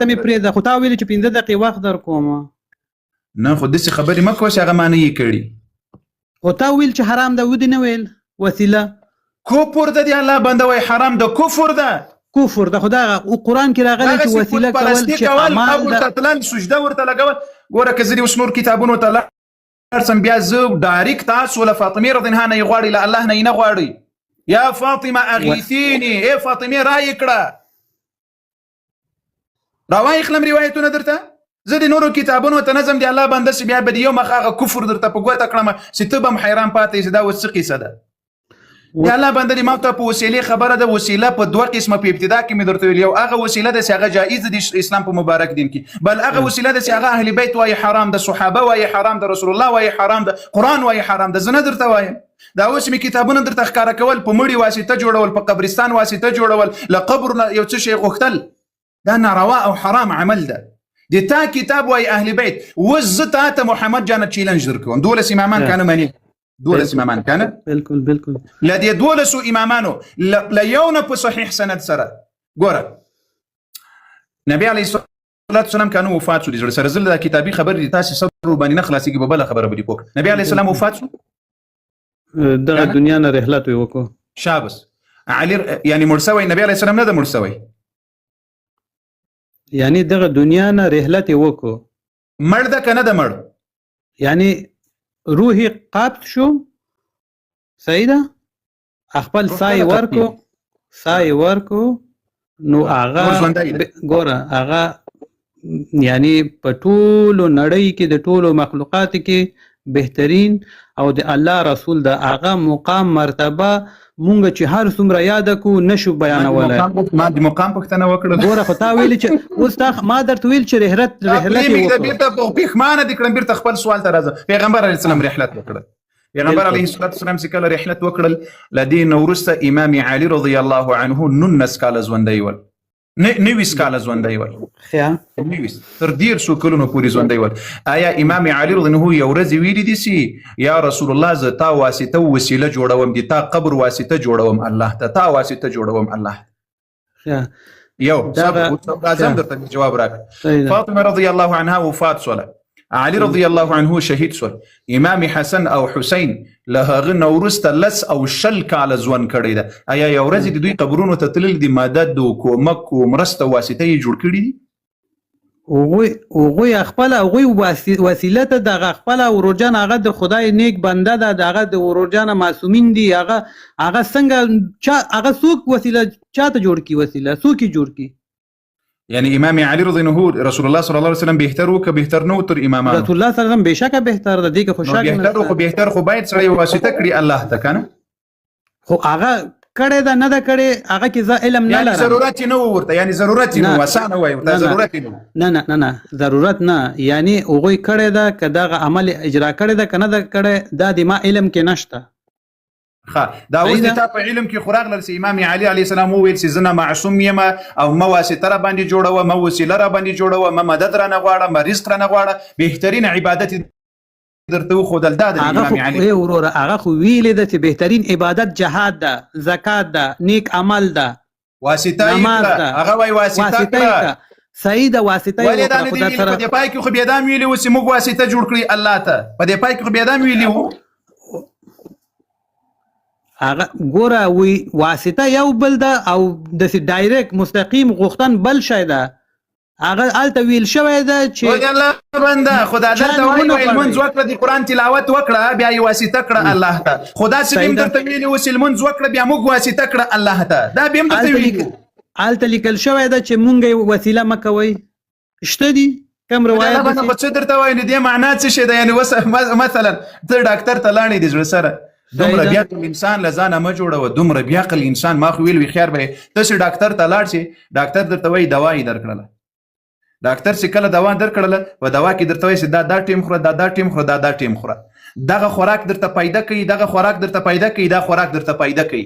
مې پرېږده خو تا ویل چې 15 دقیقې وخت در کوم نه خو داسې خبرې مه کوه چې هغه معنی یې کړي خو تا ویل چې حرام ده ودې نه ویل وسیله کفر ده دی الله بنده وایي حرام ده کفر ده خو دا قرآن کې راغلی چې وسیله کول چې اعمال ده تلل سجده ورته لګول ګوره که زه دې اوس نور کتابونو ته ارسم بیا زه ډایرکټ تاسو له فاطمه رضی الله عنها نه غواړي له الله نه نه غواړي یا فاطمه اغیثینی ای فاطمه رای کړه راوای خلم روایتونه درته زه د نورو کتابونو ته نظم دی الله بنده سی بیا به یو مخ هغه کفر درته په ګوته کړم چې ته به حیران پاتې چې دا وس قصه ده یا الله بنده دی ما ته په وسیله خبره ده وسیله په دوه قسمه په ابتدا کې مې درته ویل یو هغه وسیله ده چې هغه جایز دي اسلام په مبارک دین کې بل هغه وسیله ده چې هغه اهل بیت وایي حرام ده صحابه وایي حرام ده رسول الله وایي حرام ده قرآن وایي حرام ده زه نه درته وایم دا اوس مې کتابونه درته ښکاره کول په مړي واسطه جوړول په قبرستان واسطه جوړول له قبر یو څه شی غوښتل دا ناروا او حرام عمل ده د تا کتاب وایي اهل بیت اوس زه ته محمد جان چیلنج درکوم دولس امامان کانه مني دولس امامان کانه بالکل لدې دولس امامانو لا یو نه په صحیح سند سره ګوره نبی علیه الصلاة والسلام کانو وفات شو دي سره زل دا کتابي خبر دي تاسو صبر باندې نه خلاصيږي په بل خبره به پوک نبی علیه السلام وفات شو دغه دنیا نه رحلت وکړو شابس علي يعني مرسوي النبي عليه السلام نه ده مرسوي یعنی دغه دنیا نه رحلت وکړو مړ ده کنه ده مړ یعنی روحي قابض شو صحیح ده خپل سای ورکو نو هغه ګوره هغه یعنی په ټولو نړۍ کې د ټولو مخلوقات کې بهترین او د الله رسول د هغه مقام مرتبه مونږ چې هر څومره یاد کو نشو بیانولای ما د مقام پښتنه وکړه ګوره خو تا ویل چې اوس تا ما درته ویل چې رحلت وکړه بیرته په پښمانه د کړم بیرته خپل سوال ته راځه پیغمبر علیه السلام رحلت وکړه پیغمبر علیه الصلاة والسلام چې کله رحلت وکړل لدین ورسته امام علی رضی الله عنه نن کال ژوندی ول نویس کال ژوندی ول نویس تر ډیر شو کلونو پورې ژوندی ول آیا امام علی رضی الله یو ورځ ویلی دي سي یا رسول الله ز تا واسطه وسیله جوړوم دي تا قبر واسطه جوړوم الله ته تا واسطه جوړوم الله یو لازم درته جواب راک فاطمه رضی الله عنها وفات شوه علي رضي الله عنه شهيد شول امام حسن او حسين له نورست لس او شل کال ژوند کړی ده آیا یو ورځ د دوی قبرونو ته تلل دي مدد او کومک او مرسته واسطه یې جوړ کړی دي اوغوی خپل اوغوی وسیله ته دغه خپل ورجان هغه د خدای نیک بنده ده دغه د ورجان معصومین دي هغه څنګه هغه څوک وسیله چاته جوړ کی وسیله څوک جوړ کی يعني امام علي رضي الله عنه رسول الله صلى الله عليه وسلم بهتر وك بهتر نو تر امامانو رسول الله صلى الله عليه وسلم بشکه بهتر ده دغه خوشاله بهتر خو بهتر خو باید سره واسطه کړی الله ته کنه خو هغه کړه دا نه دا کړه هغه کې ز علم نه لري ضرورت نه ورته يعني ضرورت نه وسانه وای ورته ضرورت نه ضرورت نه يعني هغه کړه دا کداغه عمل اجرا کړه دا کنه دا کړه دا د ما علم کې نشته دا اوس د تا په علم کې خوراک لرسي امام علي عليه السلام وویل چې زنه معصوم یم او ما واسطه را باندې جوړوه ما وسیله را باندې جوړوه ما مدد را نه غواړه ما رزق را نه غواړه بهترین عبادت درته وښودل دا د امام علي وروره هغه خو ویلې ده چې بهترین عبادت جهاد ده زکات ده نیک عمل ده واسطه هغه وای واسطه کړه صحیح ده واسطه ولې دا نه دی په دې پای کې خو بیا دا ویلي و چې موږ واسطه جوړ کړی الله ته په دې پای کې خو بیا دا ویلي و هغه ګوره وی واسطه یو بل ده او د ډایرکټ مستقیم غوښتن بل شی ده هغه الته ویل شوی ده چې الله بنده خدا درته وایي المنځ وکړه د قران تلاوت وکړه بیا یې واسطه کړه الله ته خدا سلیم درته ویلي و چې المنځ وکړه بیا موږ واسطه کړه الله ته دا به هم درته ویلي الته لیکل شوی ده چې مونږ وسیله مکوي شته دي کم روایت ده په څه درته وایي دې معنا څه شي ده یعنی مثلا ته ډاکټر ته لاړې د زړه سره دومره بیا عقل انسان لزانه ما جوړوه دومره بیا عقل انسان ما خو ویل وی خیر به تاسو ډاکټر ته لاړ شي ډاکټر درته وایي دوا یې درکړله ډاکټر چې کله دوا درکړله و دوا کې درته وایي دا ټیم خوره دا ټیم خوره دا ټیم خوره دغه خوراک درته پیدا کوي دغه خوراک درته پیدا کوي دا خوراک درته پیدا کوي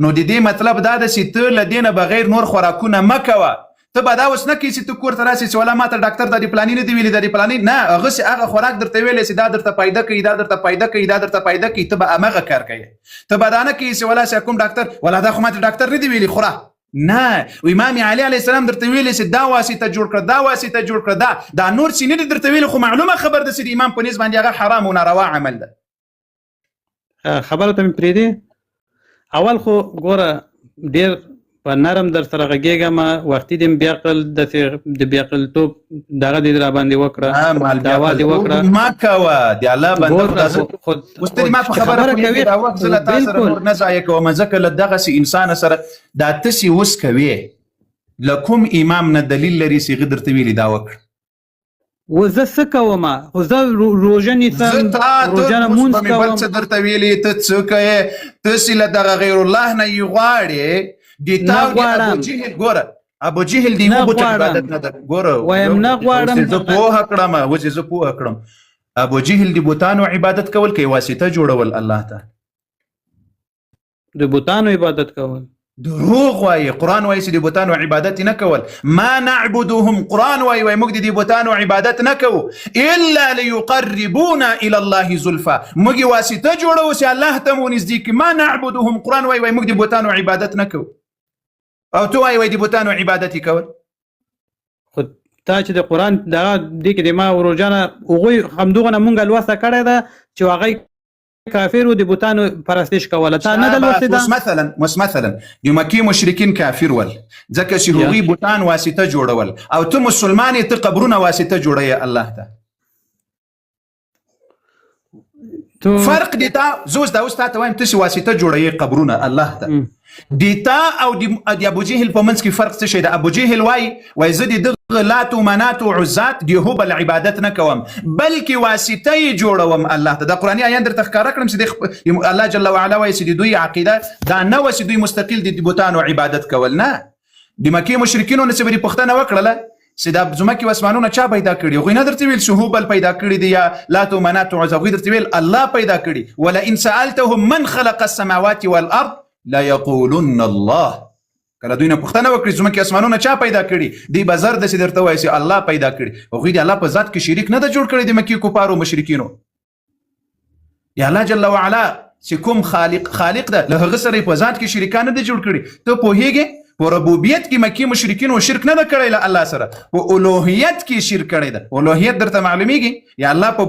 نو د دې مطلب دا ده چې ته له دې نه بغیر نور خوراکونه مه کوه ته به دا اوس نه کوي چې ته کور ته راسې چې ولا ما ته ډاکټر دا د پلاني نه دی ویلي دا د پلاني نه هغه خوراک درته ویلی چې دا درته پیدا کوي دا درته پیدا کوي دا درته پیدا کوي ته به همغه کار کوي ته به دا نه کوي چې ولا چې کوم ډاکټر ولا دا خو ما ته ډاکټر نه دی ویلي خوره نه امام علي علیه السلام درته ویلي چې دا واسطه جوړ کړه دا واسطه جوړ کړه دا نور څه نه دي درته ویلي خو معلومه خبر ده چې د امام په نسبت باندې هغه حرام او ناروا عمل ده خبره ته مې پرېږدې اول خو ګوره ډېر په نرم در سره غږېږم وختي دې بیا عقل د بیا عقلتوب دغه دې را باندې وکړه دعوا دې وکړه ما کوه د الله بنده اوس ته ما په خبره کوي دا وخت زه له تا سره نور نه ضایع کوم ځکه له دغسې انسان سره دا تسې اوس کوې له کوم امام نه دلیل لري چې درته ویلي دا وکړه و زه څه کوم خو زه روژه نیسم روژه لمونځ کوم بل څه درته ویلي ته څه کوې تاسې له دغه غیر الله نه یې غواړې دیتاو دی ابو جهل ګوره ابو جهل دی مو بوت عبادت نه ده ګوره وایم نه غواړم زه پوهه کړم اوس زه پوهه کړم ابو جهل دی بوتانو عبادت کول کوي واسطه جوړول الله ته د بوتانو عبادت کول دروغ وایي قرآن وایي چې د بوتانو عبادت نه کول ما نعبدهم قرآن وایي موږ د بوتانو عبادت نه کوو الا ليقربونا الى الله زلفا موږ واسطه جوړو چې الله ته مو نږدې کړي ما نعبدهم قرآن وایي موږ د بوتانو عبادت نه کوو او تو وایي د بوتانو عبادت کول. خو تا چې د قرآن دغه دې کې د ما وروجانه هغوی همدغه نه مونږ لوسته کړې ده چې هغوی کافر و د بوتانو پرستش کوله. تا نه ده لوستې ده؟ مثلا د مکې مشرکین کافر ول ځکه چې هغوی بوتان واسطه جوړول، او ته مسلمان یې، ته قبرونه واسطه جوړوې الله ته. فرق دی تا زوز دا اوس تا ته وایم ته چې واسطه جوړوې قبرونه الله ته. دیتا او د ابو جهل په منځ کې فرق څه شی ده؟ ابو جهل وای زه د دغه لات و منات و عزات د هبل عبادت نه کوم بلکې واسطه یې جوړوم الله ته. د قرآني آیات درته ښکاره کړم چې الله جل وعلا وایي چې د دوی عقیده دا نه وه چې دوی مستقل د بوتانو عبادت کول. نه، د مکې مشرکینو نه چې به یې پوښتنه وکړله چې دا ځمکې و اسمانونه چا پیدا کړي؟ هغوی نه درته ویل چې هبل پیدا کړي دي یا لات و منات و عزا، هغوی درته ویل الله پیدا کړي. ولئن سألتهم من خلق السماوات والارض لا یقولن الله. کله دوی نه پوښتنه وکړي ځمکې اسمانونه چا پیدا کړي؟ دی به زر داسې درته وایي چې الله پیدا کړي. هغوی د الله په ذات کې شریک نه ده جوړ کړی د مکې کفارو مشرکینو. یا الله جل وعلا چې کوم خالق ده له هغه سره یې په ذات کې شریکان نه ده جوړ کړي. ته پوهېږې په ربوبیت کې مکې مشرکینو شرک نه ده کړی له الله سره، په الوهیت کې شرک کړی ده. الوهیت درته معلومیږي؟ یا الله په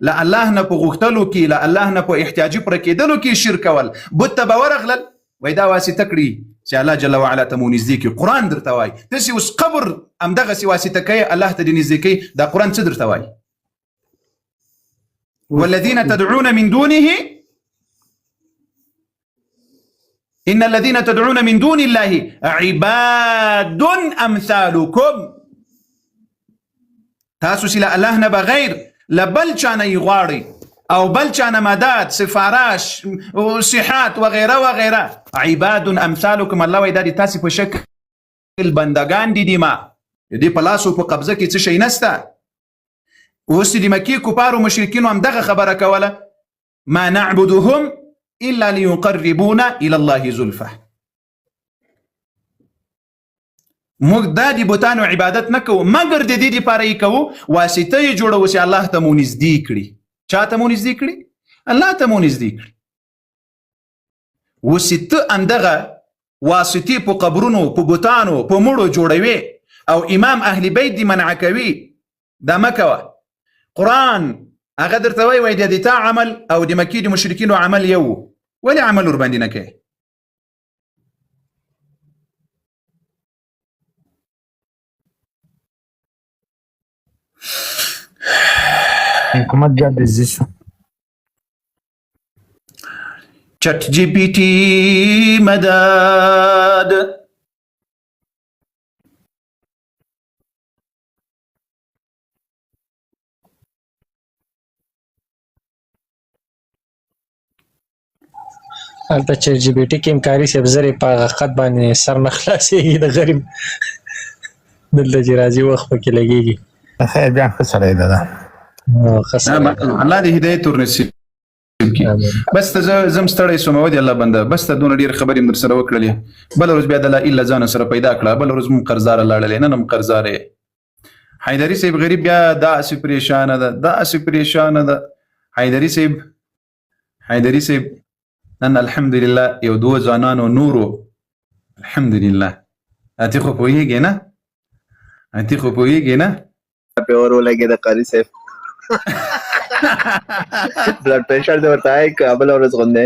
له الله نه په غوښتلو کې، له الله نه په احتیاجي پوره کېدلو کې شرک کول. بت ته به ورغلل وای دا واسطه کړي چې الله جل وعلا ته مو نږدې کړي. قرآن درته وایي تاسې اوس قبر همدغسې واسطه کوي الله ته دې نږدې کوي. دا قرآن څه درته وایي؟ والذین تدعون من دونه إن الذين تدعون من دون الله عباد أمثالكم. تاسو چې له الله نه بغیر له بل چا نه یې غواړئ او بل چا نه مدد، سفارش، صحات وغیره وغیره. عباد امثالکم، الله وایي دا د تاسې په شکل بندگان دي. ما د دې په لاسو په قبضه کې څه شی نسته. اوس د مکې کفارو مشرکینو هم دغه خبره کوله، ما نعبدهم الا ليقربونا الى الله زلفه. موږ دا د بوتانو عبادت نه کوو مګر د دې دپاره یې کوو واسطه یې جوړوو چې الله ته مو نږدې کړي. چا ته مو نږدې کړي؟ الله ته مو نږدې کړي. اوس ته همدغه واسطې په قبرونو، په بوتانو، په مړو جوړوي او امام اهل بیت دې منع کوي. دا مه کوه. قرآن هغه درته وایي د تا عمل او د مکې د مشرکینو عمل یو، ولې عمل ورباندې نه کوي؟ حکومت بیا بزی شو. چت جی پی ٹی مدد. هلته چې جی بی ټي کې امکاري صاحب زرې په حقیقت باندې سر نه خلاصېږي د غریب دلته چې راځي وخت پکې لګېږي. خیر بیا ښه سړی ده دا. الله دې هدایت ورنصیب کړي. بس ته زه ځم ستړی شوم ودې الله بنده. بس ته دونه ډېرې خبرې مې درسره وکړلې. بله ورځ بیا د لا اله ځان سره پیدا کړه. بله ورځ مو قرضاره لاړلې. نن هم قرضاره. حیدري صاحب غریب بیا داسې پریشانه ده، داسې پریشانه ده. حیدري صاحب نن الحمدلله یو دوه ځوانانو نورو الحمدلله. اتی خو پوهېږې نه؟ اتی خو پوهېږې نه؟ په اور ولګېده قاري صاحب. بلډ پریشر دې ورته آی که بله ورځ غوندې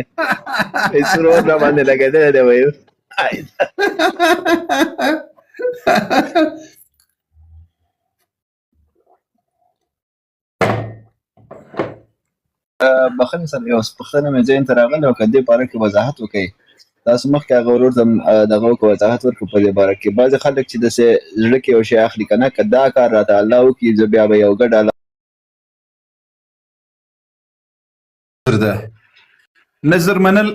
سور اور را باندې لګېدلی دی وایي. بخښنې سره یو پوښتنه مې ذهن ته راغله او که دې باره کې وضاحت وکړئ. تاسو مخکې هغه ورور ته دغه وکړو وضاحت ورکړو په دې باره کې. بعضې خلک چې داسې زړه کې یو شی اخلي که نه که دا کار راته الله وکړي زه بیا به یو ګډ الله ده. نظر منل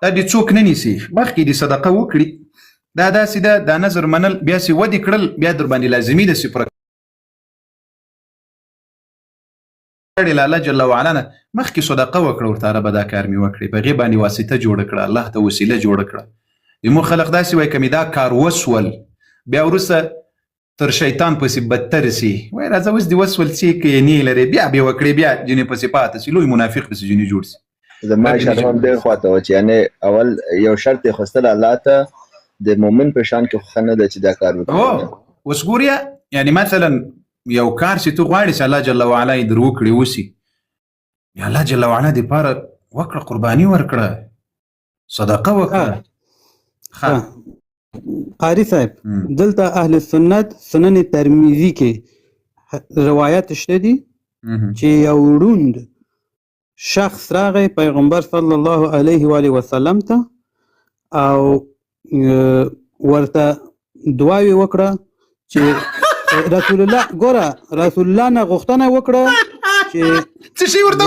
دا دې څوک نه نیسي. مخکې دې صدقه وکړي. دا داسې ده دا نظر منل بیا چې ودې کړل بیا در باندې لازمي ده چې پوره له الله جل وعلا نه مخکې صدقه وکړه ورته ربه دا کار مې وکړې په هغې باندې واسطه جوړه کړه، الله ته وسیله جوړه کړه. زموږ خلک داسې وایي که مې دا کار وسول بیا وروسته تر شیطان پسې بدتر سي. وایي راځه اوس دې وسول چې که یې نه لرې بیا بیا وکړې بیا جنې پسې پاته سي. لوی منافق پسې جنې جوړ سي. زما اشاره هم ډېر خواته وه چې یعنې اول یو شرط یې خوستل الله ته د مؤمن په شان کې خو نه ده چې دا کار وکړي. اوس ګوریا یعنی مثلا یو کار چې تو غواړي چې الله جل وعلا یې در وکړي وسي، یا الله جل وعلا دې پاره وکړه، قرباني ورکړه، صدقه وکړه. قاری صاحب دلته اهل سنت سنن ترمذی کې روایت شته دي چې یو روند شخص راغی پیغمبر صلی الله علیه و آله وسلم ته او ورته دعاوی وکړه چې رسول الله ګوره رسول الله نه غوښتنه وکړه چې څه شي ورته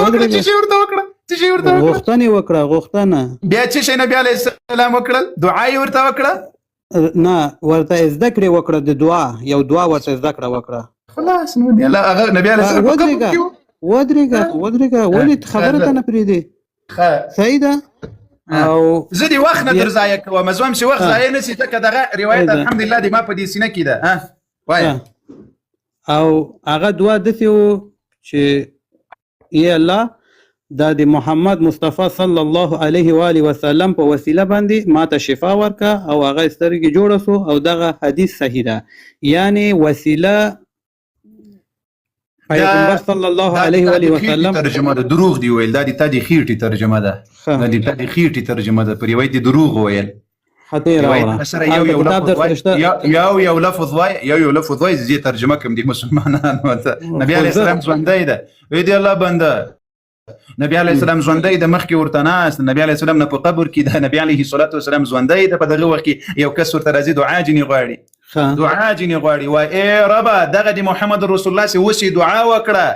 وکړه غوښتنه بیا چې شي نبی علیه السلام وکړل دعا یې ورته وکړه نه ورته زده کړې وکړه د دعا یو دعا ورته زده کړه وکړه خلاص نو دی الله هغه نبی علیه السلام ودرېږه ولې خبره ته نه پرېږدې صحیح ده او زه دې وخت نه در ضایع کوم زوم چې وخت ضایع نشي ځکه دغه روایت الحمدلله دې ما په دې سینه کې ده وایه او هغه دعا داسې و چې ای الله دا د محمد مصطفی صلی الله علیه و آله وسلم په وسیله باندې ما ته شفا ورکا او هغه سترګې جوړه سو او دغه حدیث صحیح ده یعنی وسیله پیغمبر صلی الله علیه و آله وسلم ترجمه ده دروغ دی ویل دا د تا دی خیټي ترجمه ده دا د تا دی خیټي ترجمه ده پر روایت دروغ ویل خطیر یو لفظ وای زی ترجمه کوم دي مسلمانانو ته نبی علیه السلام ژوندی ده وی دی الله بنده نبی علیه السلام ژوندی ده مخکې ورته ناست نبی علیه السلام نه په قبر کې ده نبی علیه الصلاة والسلام ژوندی ده په دغه وخت کې یو کس ورته راځي دعا جنې غواړي وای ای ربه دغه د محمد رسول الله سي وسی دعا وکړه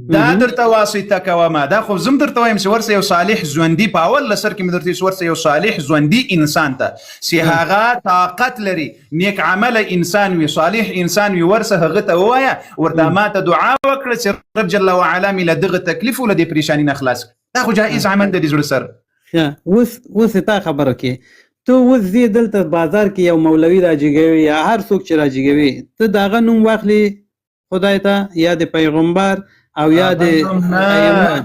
دا درته واسطه کومه دا خو زم درته وایم چې ورسه یو صالح ژوندی په اول لسر کې مدرتي ورسه یو صالح ژوندی انسان ته سي هغه طاقت لري نیک عمل انسان وي صالح انسان وي ورسه هغه ته وایا ورته ماته دعا وکړه چې رب جل وعلا مې له دغه تکلیف ول د پریشانی نه خلاص دا خو جائز عمل دی زړه سر وس تا خبره کې ته اوس زی دلته بازار کې یو مولوي راجګوي یا هر څوک چې راجګوي ته داغه نوم واخلي خدای ته یا د پیغمبر او یا د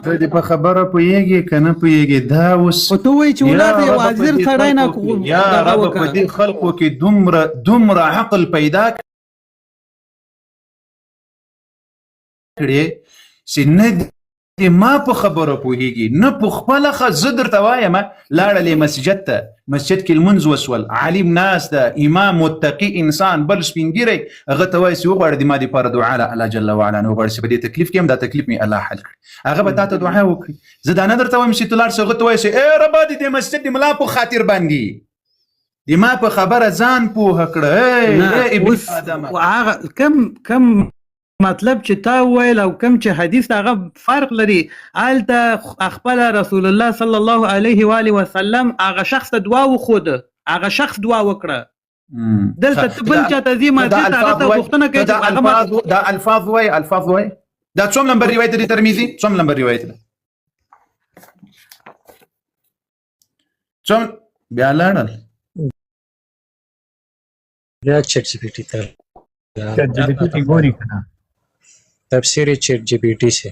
ته په خبره پوهیږي کنه پوهیږي دا اوس ته وایي چې ولادت یو حاضر سړی نه یا رب په دې خلقو کې دومره عقل پیدا کړي چې نه ما په خبره پوهیږي نه په خپل زه درته وایم لاړلې مسجد کې لمونځ وسول عالم ناس ده امام متقي انسان بل سپینګری هغه ته وایي چې وغواړه د ما دپاره دعا له الله جل وعلا نه وغواړه چې په دې تکلیف کې هم دا تکلیف مې الله حل کړي هغه به تا ته دعا وکړي زه دا نه درته وایم چې ته لاړ شې هغه ته وایي چې ای ربه د دې مسجد د ملا په خاطر باندې د ما په خبره ځان پوهه کړه ابن آدمه کم مطلب چې تا ویل او کم چې حدیث هغه فرق لري آلته خپل رسول الله صلی الله علیه و آله وسلم هغه شخص ته دعا وخود هغه شخص دعا وکړه دلته بل چاته زی ما دې هغه ته غوښتنه کوي دا الفاظ وای دا څوم نمبر روایت دی ترمذی څوم نمبر روایت دی څوم بیا لاړل بیا چیٹ جی پی ٹی ته ګوري کنه تفسیر چیٹ جی پی ٹی سے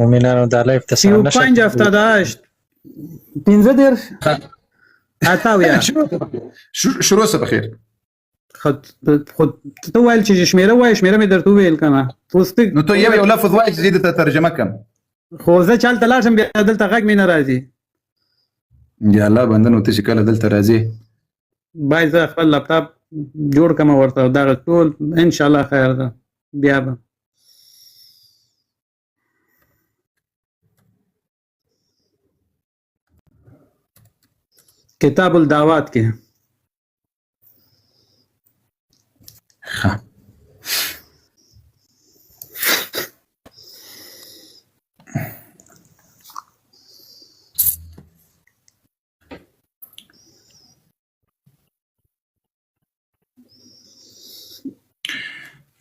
مومنانو د لایف تصویر نشه 5 افتاداش 15 اتاویا شروع څه بخیر خد ته ویل چې شمیره مې درته ویل کنه نو ته یو لفظ وای چې دې ته ترجمه کم خو زه چل تلاشم بیا دلته غږ مې نه راځي یا الله بندن او ته چې کله دلته راځي باید زه خپل لپټاپ جوړ کم ورته دا ټول ان شاء الله خیر ده بیا به کتاب الدعوات کې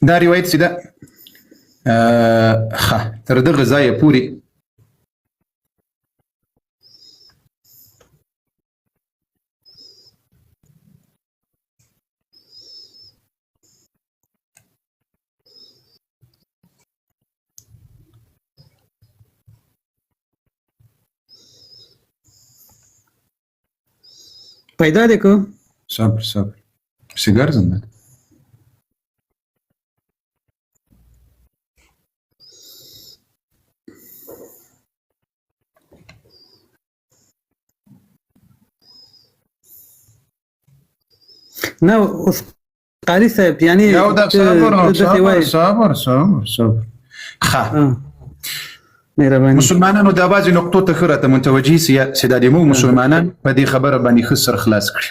دا روایت سیده تر دغه ځایه پورې پیدا دی کو صبر سیگار زنده نه اوس قاری صاحب یعنی یو د صبر مهرباني مسلمانانو د بعضې نقطو ته ښه راته متوجه سي چې دا د موږ مسلمانان په دې خبره باندې ښه سر خلاص کړي.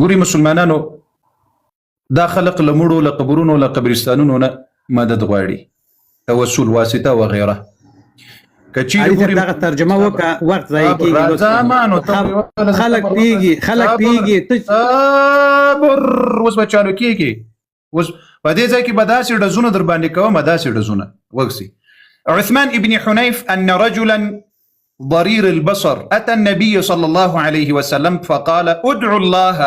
ګوري مسلمانانو دا خلق له مړو له قبرونو له قبرستانونو نه مدد غواړي، توسل واسطه وغیره. کچې دغه ترجمه وکړه وخت ضایع کېږي، خلک پیږي صبر اوس به چالو کېږي. اوس په دې ځای کې به داسې ډزونه در باندې کوم، داسې ډزونه وکسي. عثمان ابن حنيف أن رجلا ضرير البصر أتى النبي صلى الله عليه وسلم فقال ادعو الله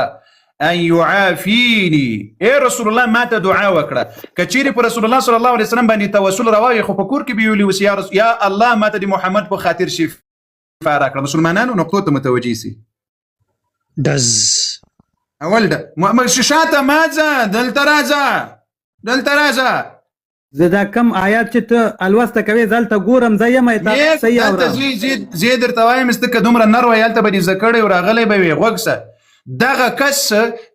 أن يعافيني. اے رسول الله ما ته دعا وکړه. کچېرې په رسول الله صلی الله علیه وسلم باندې توسل راوایي خو په کور کې به ویلي اوس یا الله ما ته د محمد په خاطر شفا راکړه. مسلمانانو نقطو ته متوجه سي. اول ده شاته ما ځه دلته راځه زه دا کم آیات چې ته الوسته کوې دلته ګورم زه یم ته صحیح اورم. زه درته وایم ستکه دومره نر وی هلته به دې زه کړی و راغلی به وي غوږ دغه کس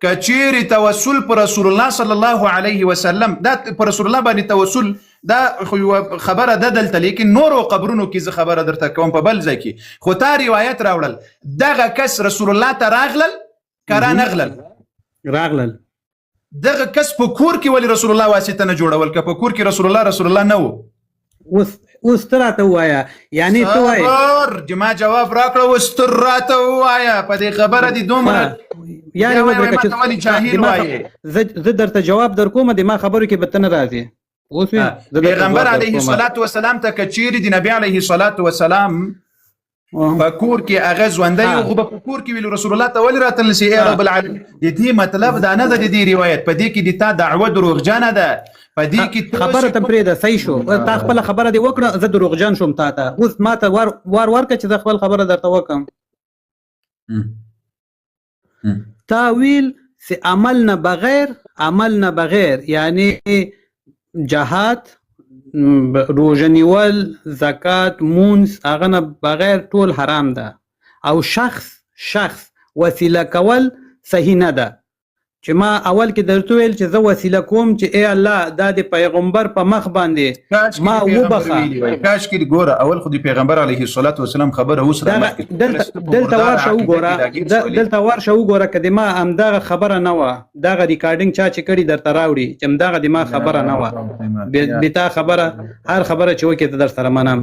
که چیرې توسل په رسول الله صلی الله علیه وسلم دا په رسول الله باندې توسل دا خو خبره ده دلته، لیکن نورو قبرونو کې زه خبره درته کوم په بل ځای کې. خو تا روایت راوړل دغه کس رسول الله ته راغلل که راغلل دغه کس په کور کې ولې رسول الله واسطه نه جوړول؟ که په کور کې رسول الله نه و. اوس ته راته ووایه یعنی ته وایې ما جواب راکړه اوس ته راته ووایه په دې خبره دي دومره یعنې ودرېږه چې زه درته جواب در کوم د ما خبرو کې به ته نه راځې. اوس پیغمبر علیه الصلاة والسلام ته که چیرې د نبي علیه الصلاة والسلام په کور کې هغه ژوندی و خو به په کور کې ویلو رسول الله ته ولې راتللی سي ای رب العالمین؟ د دې مطلب دا نه ده د دې روایت په دې کې د تا دعوه دروغجنه ده. په دې کې خبره ته پرېږده صحیح شو تا خپله خبره دې وکړه زه دروغجن شوم تا ته. اوس ما ته وار ورکړه چې زه خپل خبره درته وکړم. تا ویل چې عمل نه بغیر یعنی جهاد روژه نیول زکات مونځ هغه نه بغیر ټول حرام ده او شخص وسیله کول صحیح نه ده. چې ما اول کې درته ویل چې زه وسیله کوم چې ای الله دا د پیغمبر په مخ باندې ما وبخه. کاش کې ګوره اول خو د پیغمبر علیه الصلاة والسلام خبره اوس دلته ورشه وګوره که د ما همدغه خبره نه وه دغه ریکارډینګ چا چې کړي درته راوړي چې همدغه د ما خبره نه وه بتا خبره هر خبره چې وکړې ته در سره منم.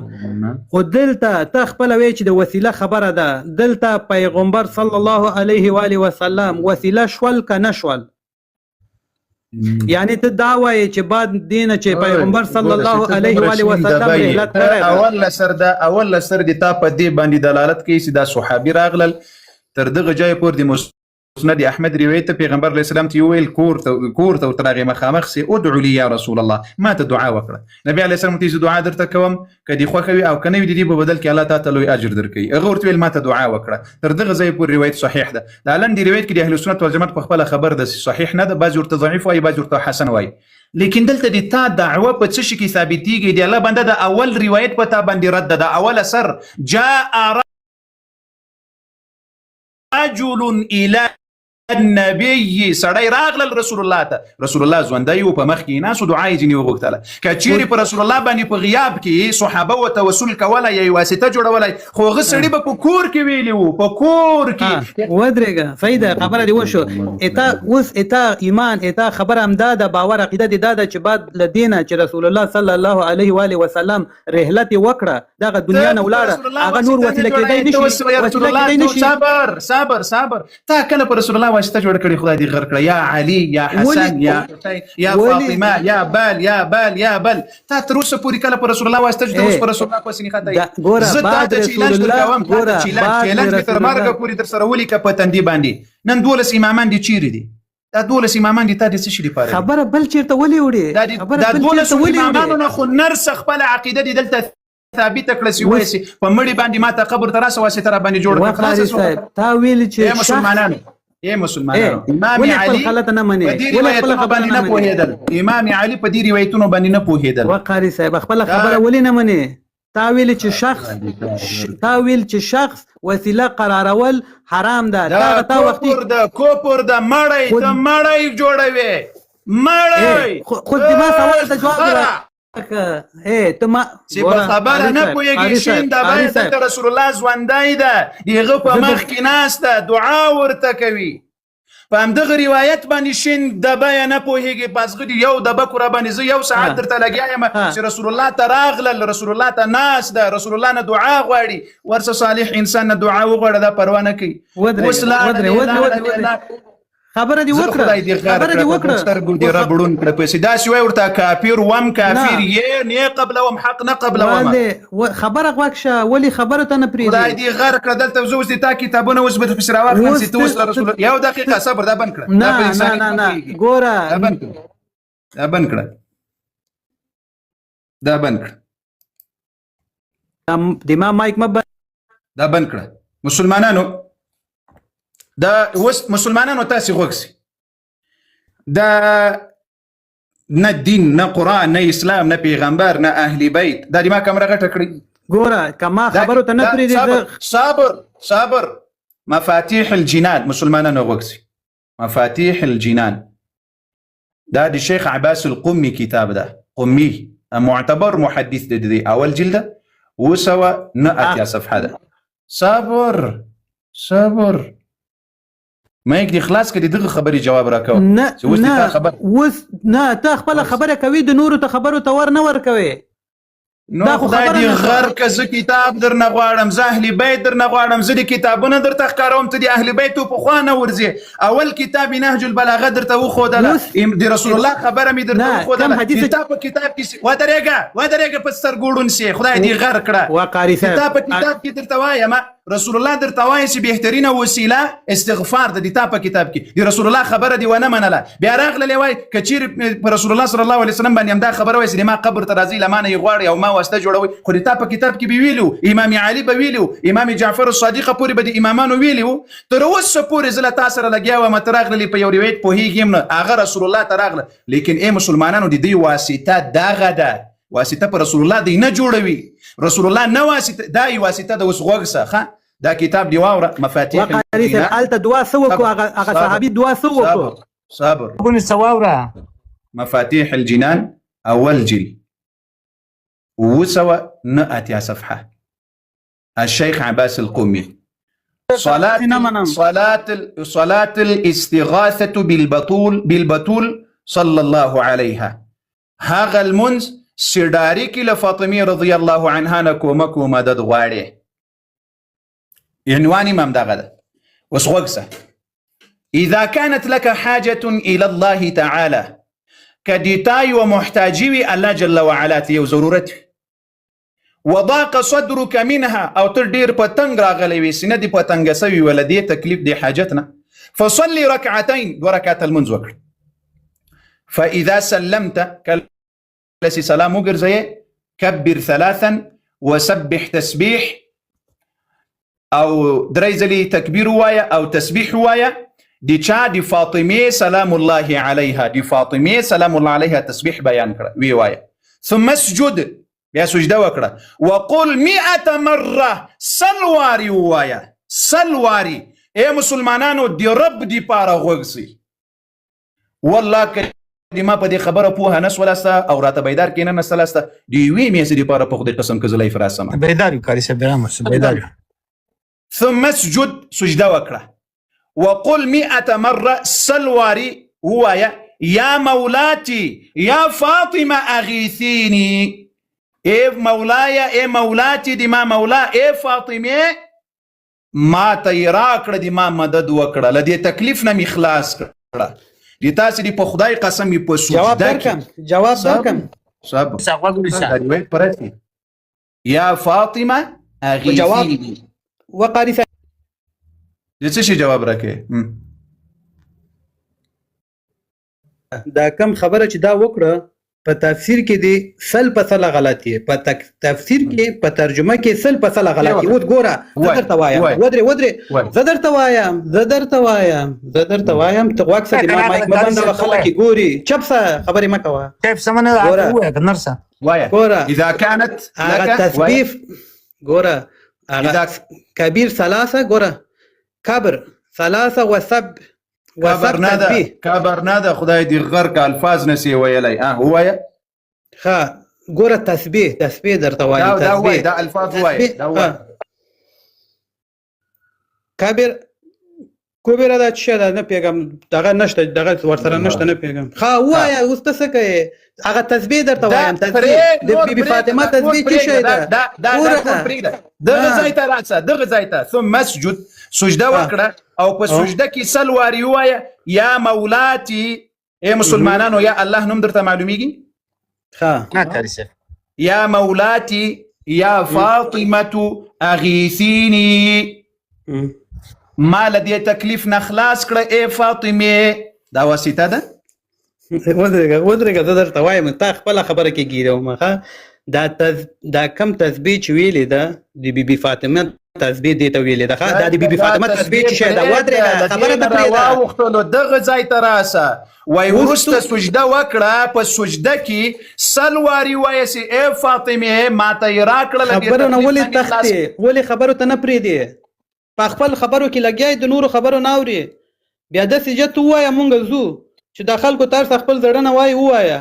خو دلته ته خپله وایې چې د وسیله خبره ده. دلته پیغمبر صلی الله علیه و آله وسلم وسیله شول که نه شول؟ یعنی ته دا وایې چې بعد دینه چې پیغمبر صلی الله علیه و آله وسلم رحلت کړی اول لسر د تا په دې باندې دلالت کوي چې دا صحابي راغلل تر دغه ځای پورې د مسند احمد روایت پیغمبر علیه السلام ته ویل کور ته ورته راغی مخامخ سي ادعو لي یا رسول الله ما ته دعا وکړه. نبی علیه السلام ته دعا درته کوم که دې خوښه وي او که نه وي د دې په بدل کې الله تعالی لوی اجر درکوي. هغه ورته ویل ما ته دعا وکړه. تر دغه ځای پورې روایت صحیح ده. دا لنډې روایت کې د اهل سنت والجماعت په خپله خبر ده صحیح نه ده. بعضې ورته ضعیف وایي بعضې ورته حسن وایي. لیکن دلته د تا دعوه په څه شي کې ثابتېږي؟ د الله بنده د اول روایت په تا باندې رد ده. اول اثر جاء رجل الى النبي سړی راغلل رسول الله ته. رسول الله ژوندی و په مخ کې ناست و دعا یې ځینې وغوښتله. که چیرې په رسول الله باندې په غیاب کې صحابه و توسل کولی یا واسطه جوړولی خو هغه سړي به په کور کې ویلي وو په کور کې. ودرېږه صحیح ده خبره دې وشو. اتا اوس اتا ایمان اتا خبره همدا ده باور عقیده دې دا ده چې بعد له دې نه چې رسول الله صلی الله علیه و آله وسلم رحلت یې وکړه دغه دنیا نه ولاړه هغه نور وسیله کېدی نشي. صبر تا کله په رسول الله واسطه جوړ کړي خدای دې غر کړه یا علي یا حسن یا حسین یا فاطمه یا بل تا تر اوسه پورې کله په رسول الله واسطه جوړ اوس په رسول الله پسې نه خدای زه تا ته چیلنج درکوم تا ته چیلنج به تر مرګه پورې در سره ولیکه په تندي باندې. نن 12 امامان دي چیرې دي؟ دا 12 امامان دي تا دې څه شي لپاره خبره بل چیرته ولې وړې؟ دا 12 امامانو نه خو نرس خپله عقیده دي دلته ثابت کړه چې وایي په مړي باندې ما ته قبر ته راسه واسطه را باندې جوړ کړه. قاری صاحب تا ویل چې مسلمانانو امام علي غلط نه مني په دې روایتونو باندې نه پوهېدل. امام علي په دې روایتونو باندې نه پوهېدل. وقاری صاحب خپل خبره ولې نه مني؟ تا ویل چې شخص وسیله قرارول حرام ده. تا وختي د کوپر د مړی ته مړی جوړوي مړی خود ما سوال ته جواب را ته ما خبره نه پوهېږي. شین د باید د رسول الله ژوندی ده هغه په مخ کې ناسته دعا ورته کوي. په همدغه روایت باندې شین د بیا نه پوهېږي. پاسغه دی یو د بکو را باندې زه یو ساعت درته لګیا یم چې رسول الله ته راغلل رسول الله ته ناست ده رسول الله نه دعا غواړي ورسه صالح انسان نه دعا وغواړه دا پروا نه کوي. خبره دی وکړه سترګو دې ربړون کړه پسې داسې وایي ورته کافر وم کافر یې نه قبلوم حق نه قبلوم. خبره غوږ ولې خبره ته نه پرېږدي؟ خدای دې غر کړه دلته زه اوس دې تا کتابونه اوس به پسې راواخلم چې ته اوس رسول یو دقیقه صبر دا بند کړه. نه ګوره دا بند کړه د ما مایک دا بند کړه. مسلمانانو دا اوس مسلمانانو تاسې غوږ سئ. دا نه دین نه قرآن نه اسلام نه پیغمبر نه اهل بیت دا د ما کمره غټه کړي. ګوره که ما خبرو ته نه پرېږدي صبر مفاتيح الجنان. مسلمانانو غوږ سئ. مفاتيح الجنان دا د شیخ عباس القمي کتاب ده. قمي معتبر محدث د اول جلده 209 صفحه ده. صبر مایک دی خلاص کړي دغه خبري جواب راکاو. نه ته خپل خبره کوي د نورو ته خبرو ته ور نه ور کوي. نو خدای دې غر که زه کتاب در نه غواړم زه اهل بیت در نه غواړم زه د کتابونه درته ښکاروم ته د اهل بیتو پخوا نه ورځې. اول کتاب نهج البلاغه درته وښودله د رسول الله خبره مې درته وښودله. تا په کتاب کې ودرېږه په سترګو ړوند سې خدای دې غر کړه. تا په کتاب کې درته وایم رسول الله درته وایي چې بهترینه وسیله استغفار ده. د تا په کتاب کې د رسول الله خبره دې ونه منله بیا راغللی وایي که چیرې په رسول الله صلی الله علیه وسلم باندې همدا خبره وایي چې د ما قبر ته راځي له ما نه یې غواړي او ما واسطه جوړوي. خو د تا په کتاب کې به ویلو امام علي به ویلو امام جعفر الصادق پورې به د امامانو ویلي وو. تر اوسه پورې زه له تا سره لګیا وم ته راغللې په یو روایت پوهېږم نه هغه رسول الله ته راغله. لیکن ای مسلمانانو د دې واسطه دغه ده. واسطه په رسول الله دی نه جوړوي. رسول الله نه واسطه دا یې واسطه ده. اوس غوږ سه دا کتاب دی واوره مفاتيح الجنان. الته دعا سوکو هغه صحابي دعا سوکو. صبر بني سواوره مفاتيح الجنان اول جل 209 صفحه الشيخ عباس القمي. صلاة الاستغاثة بالبطول صلى الله عليها. هاغ المنز سرداري لفاطمه رضي الله عنها نكومك ومدد غاري. عنوان امام دغه وسغوكسه اذا كانت لك حاجة الى الله تعالى كديتاي ومحتاجي الله جل وعلا تي ضرورتي وضاق صدرك منها او تدير پتنګ راغلی وي سینه دی پتنګ سوي ولدي تکلیف دی حاجتنا فصلي ركعتين وركعت المنذ وقت فاذا سلمت كلسي سلام وګرځي كبر 3 وسبح تسبيح او دريزلي تكبير وايا او تسبيح وايا دي چا دي فاطمه سلام الله عليها دي فاطمه سلام الله عليها تسبيح بيان کړه وی وايا ثم اسجد بیا سجده وکړه وقل 100 مره سلواري وايا سلواري. اے مسلمانانو دی رب دی پاره غوږسي والله کدی ما په دې خبره پوهه نسولاسته او راته بیدار کینه نسلاسته دی وی مې سړي پاره په خدای قسم کزلای فراسم بیدار کاری سه بیدار. ثم اسجد سجده وکړه وقل 100 مره سلواري وايا يا مولاتي يا فاطمه اغيثيني. اے مولایا اے مولاتي دی ما مولا اے فاطمه ما تیرا کړه دی ما مدد وکړه لدی تکلیف نه می خلاص کړه دی تاسو دی په خدای قسم می په سجده جواب درکم صاحب یا فاطمه اغيثيني وقاری د څه شي جواب راکې دا کم خبره چې دا وکړه په تفسیر کې دی سل په سل غلطي په تفسیر کې په ترجمه کې سل په سل غلطي اوس ګوره زه درته وایم ودرې زه درته وایم ته غوږ ساتي ما مایک مه بندوه خلک ګوري چپ څه خبرې مه کوه كيف سمنا هو نرسا ګوره اذا كانت هغه لك تسبیح ګوره هغه کبیر ثلاثه ګوره کبر ثلاثه وسب كبر نادا خدای دې غرق الفاظ نسی ویلای هوايه ها ګوره تسبیح درته وایم تسبیح دا الفاظ وایي کبیر کوبره دا چې دا نه پیغام دغه نشته دغه ورسره نشته نه پیغام ها وایا اوس ته څه کوي هغه تسبیح درته وایم تسبیح د بیبي فاطمه تسبیح څه شي ده دغه ځای ته ثم مسجد سجده وکړه او په سجده کې سل واری وایا یا مولاتي اے مسلمانانو یا الله نوم درته معلومیږي ها یا مولاتي یا فاطمه اغیثینی ما لدی تکلیف نه خلاص کړه اے فاطمه دا واسطه ده ودرېږه زه درته وایم تا خپله خبره کې ګیرم دا کم تسبیح چې ویلې ده د بیبي فاطمه تسبیح دې ته ویلې ده دا د بیبي فاطمه تسبیح چې شی ده ودرېږه خبره ده پرېږده دغه ځای ته راسه وای وروسته سجده وکړه په سجده کې سل واري وایسې ای فاطمه ماته یې راکړله خبرو نه ولې تښتې ولې خبرو ته نه پرېږدې په خپل خبرو کې لګیای د نورو خبرو نه اورې بیا داسې جت ووایه مونږ ځو چې د خلکو ترڅ خپل زړه نه وایي ووایه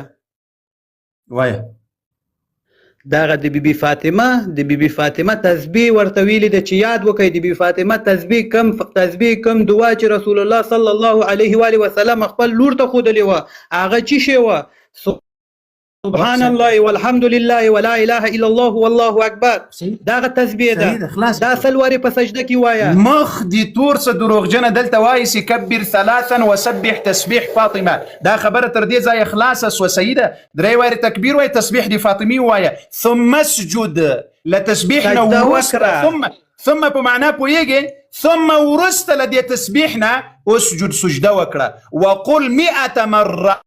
دغه د بیبي فاطمه تسبیح ورته ویلې ده چې یاد وکړئ د بیبي فاطمه تسبیح کم دعا چې رسول الله صلی الله علیه و آله وسلم خپل لور ته ښودلې وه هغه څه شی وه سبحان الله والحمد لله ولا اله الا الله والله اکبر داغه تسبیح ده دا سلواري په سجده کې وایا مخ دي تور څه دروغجنه دلته وایي سي كبر ثلاثا وسبح تسبيح فاطمه دا خبره تر دې ځای خلاص سو سیده درې واري تکبیر وای تسبیح دي فاطمه وایا ثم اسجد لتسبيحنا ثم بمعنى بويجي ثم ورست لدي تسبيحنا اسجد سجده وكرا وقل 100 مره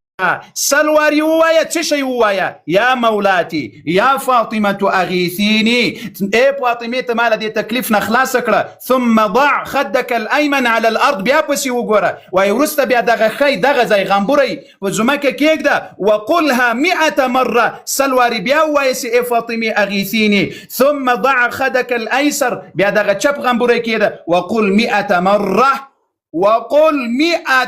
سلواري ووايا تشي ووايا يا مولاتي يا فاطمة أغيثيني اي فاطمة مالا دي تكليفنا خلاصكرا ثم ضع خدك الأيمن على الأرض بيابسي وقورا ويورست بيا دغا خي دغا زي غنبوري وزمكا كيك دا وقلها 100 مرة سلواري بيا ووايسي اي فاطمة أغيثيني ثم ضع خدك الأيسر بيا دغا تشب غنبوري كيدا وقل 100 مرة وقل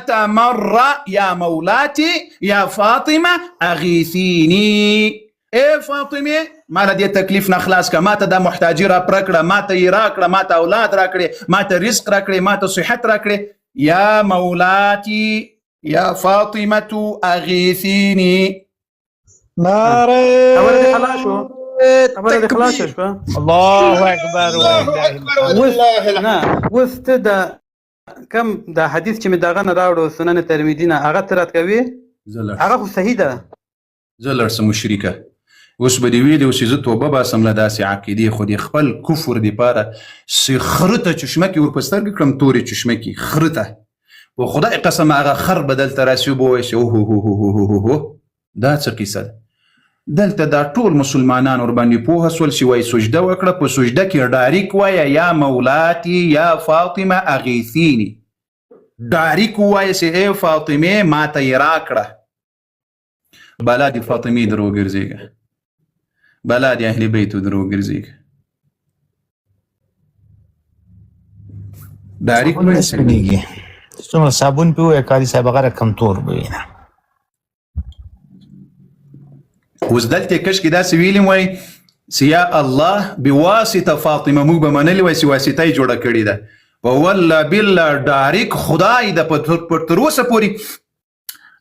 100 مرة يا مولاتي يا فاطمة أغيثيني اي فاطمة ما لدي تكليف نخلاص ما دا محتاجي را پرکڑا ما تا يراکڑا ما تا اولاد راکڑے ما تا رزق راکڑے ما تا صحت راکڑے يا مولاتي يا فاطمة أغيثيني ناري خلاص الله أكبر وستدا کم دا حدیث چې مې دغه نه راوړو سنن ترمذی نه هغه ترات کوي هغه خو صحیح ده زلر سم مشرکه اوس به دی ویلو چې زه توبه باسم له داسې عقیدې خو دې خپل کفر دی پاره سي خرته چشمه کې ورپستر کړم تورې چشمه کې خرته و خدای قسم هغه خر بدل تراسي بو وي دا څه قصه دلته دا ټول مسلمانان ور باندې پوه سول سی وای سجده وکړه په سجده کې ډاریک وای یا مولاتي یا فاطمه اغیثینی ډاریک وای سی اے فاطمه ما ته راکړه بلا دی فاطمه درو ګرځيګه بلا دی اهل بیت درو ګرځيګه ډاریک وای سنيږي څومره صابون پیوې کاری صاحب هغه کم تور وینا وزدلت كشك دا سويلم وي سيا الله بواسطه فاطمه مو بمنلي وي واسطه جوړه کړی ده والله بالله ډاریک خدای د پتروسه پوری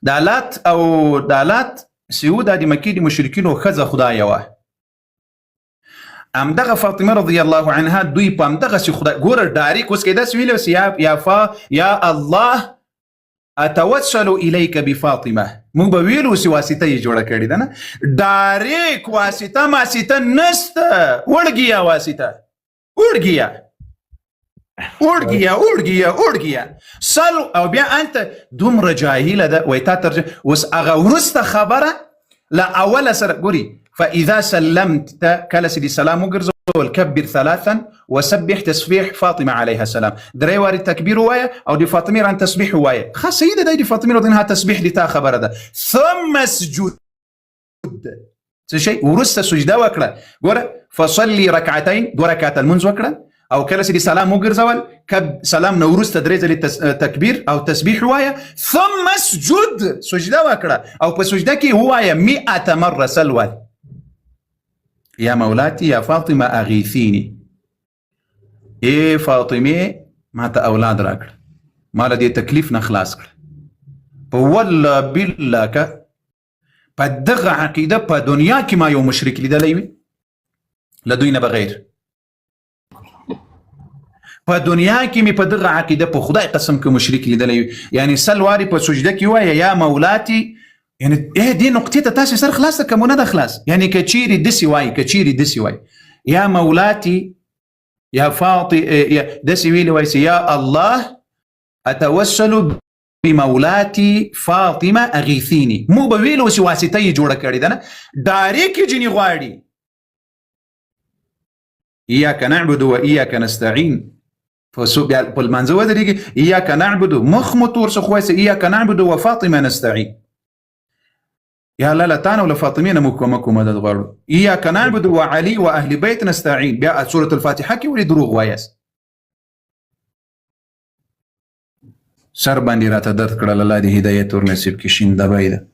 دالات او دالات سیودا د مکی د مشرکینو خزه خدای وا ام دغه فاطمه رضی الله عنها دوی پام دغه سی خدای ګور ډاریک اوس کېدا سویل یا الله اتوسل اليك بفاطمه مو به ویلو سی واسطه یې جوړه کړې ده نه ډاریک واسطه ماسطه نسته وړګیا واسطه وړګیا سلو او بیا انت دومره جاهله ده وای تا ترجمه اوس هغه ورسته خبره لا اول سر ګوري فاذا سلمت کله چې سلام وګرځول كبر ثلاثا وسبح تسبيح فاطمه عليها السلام درې واري تکبیر وایا او د فاطمه ران تسبیح وایا خاصه سیده د فاطمه رضی الله عنها تسبیح لتا خبره ده ثم اسجد څه شي ورسته سجده وکړه ګوره فصلي ركعتين دو رکعات المنځ وکړه او کله چې سلام وګرځول سلام نو ورسته درې ځلې تکبیر او تسبیح وایا ثم اسجد سجده وکړه او په سجده کې وایا 100 مره سلوات يا مولاتي يا فاطمه اغيثيني ايه فاطمه ما ته اولاد راکړه مال دې تکلیف نه خلاص کړ په والله بالله ک په دغه عقیده په دنیا کې ما یو مشرک لیدلی وي لدوی نه بغیر په دنیا کې می په دغه عقیده په خدای قسم کې مشرک لیدلی وي یعنی سلواری په سجده کې وایي یا مولاتي يعني دي نقطة تاسي سر خلاص كمونه ده خلاص يعني كتشيري دسي واي يا مولاتي يا فاطمة يا دسي ويلي ويسي يا الله أتوسل بمولاتي فاطمة أغيثيني مو بويلو سي واسطي جوړه کړی ده نه ډایرکټ جنی غواړي إياك نعبد وإياك نستعين فسو بالمنځ ودرېږي إياك نعبد مخ متور سخويس إياك نعبد وفاطمة نستعين يا لا تانا ولا فاطمين مكو مدد غواړو إياك نعبد وعلي وأهل بيت نستعين بیا سورة الفاتحة کې ولې دروغ وایاست سر باندې راته درد کړل الله دې هدایت ور نصیب کړي شین دبای ده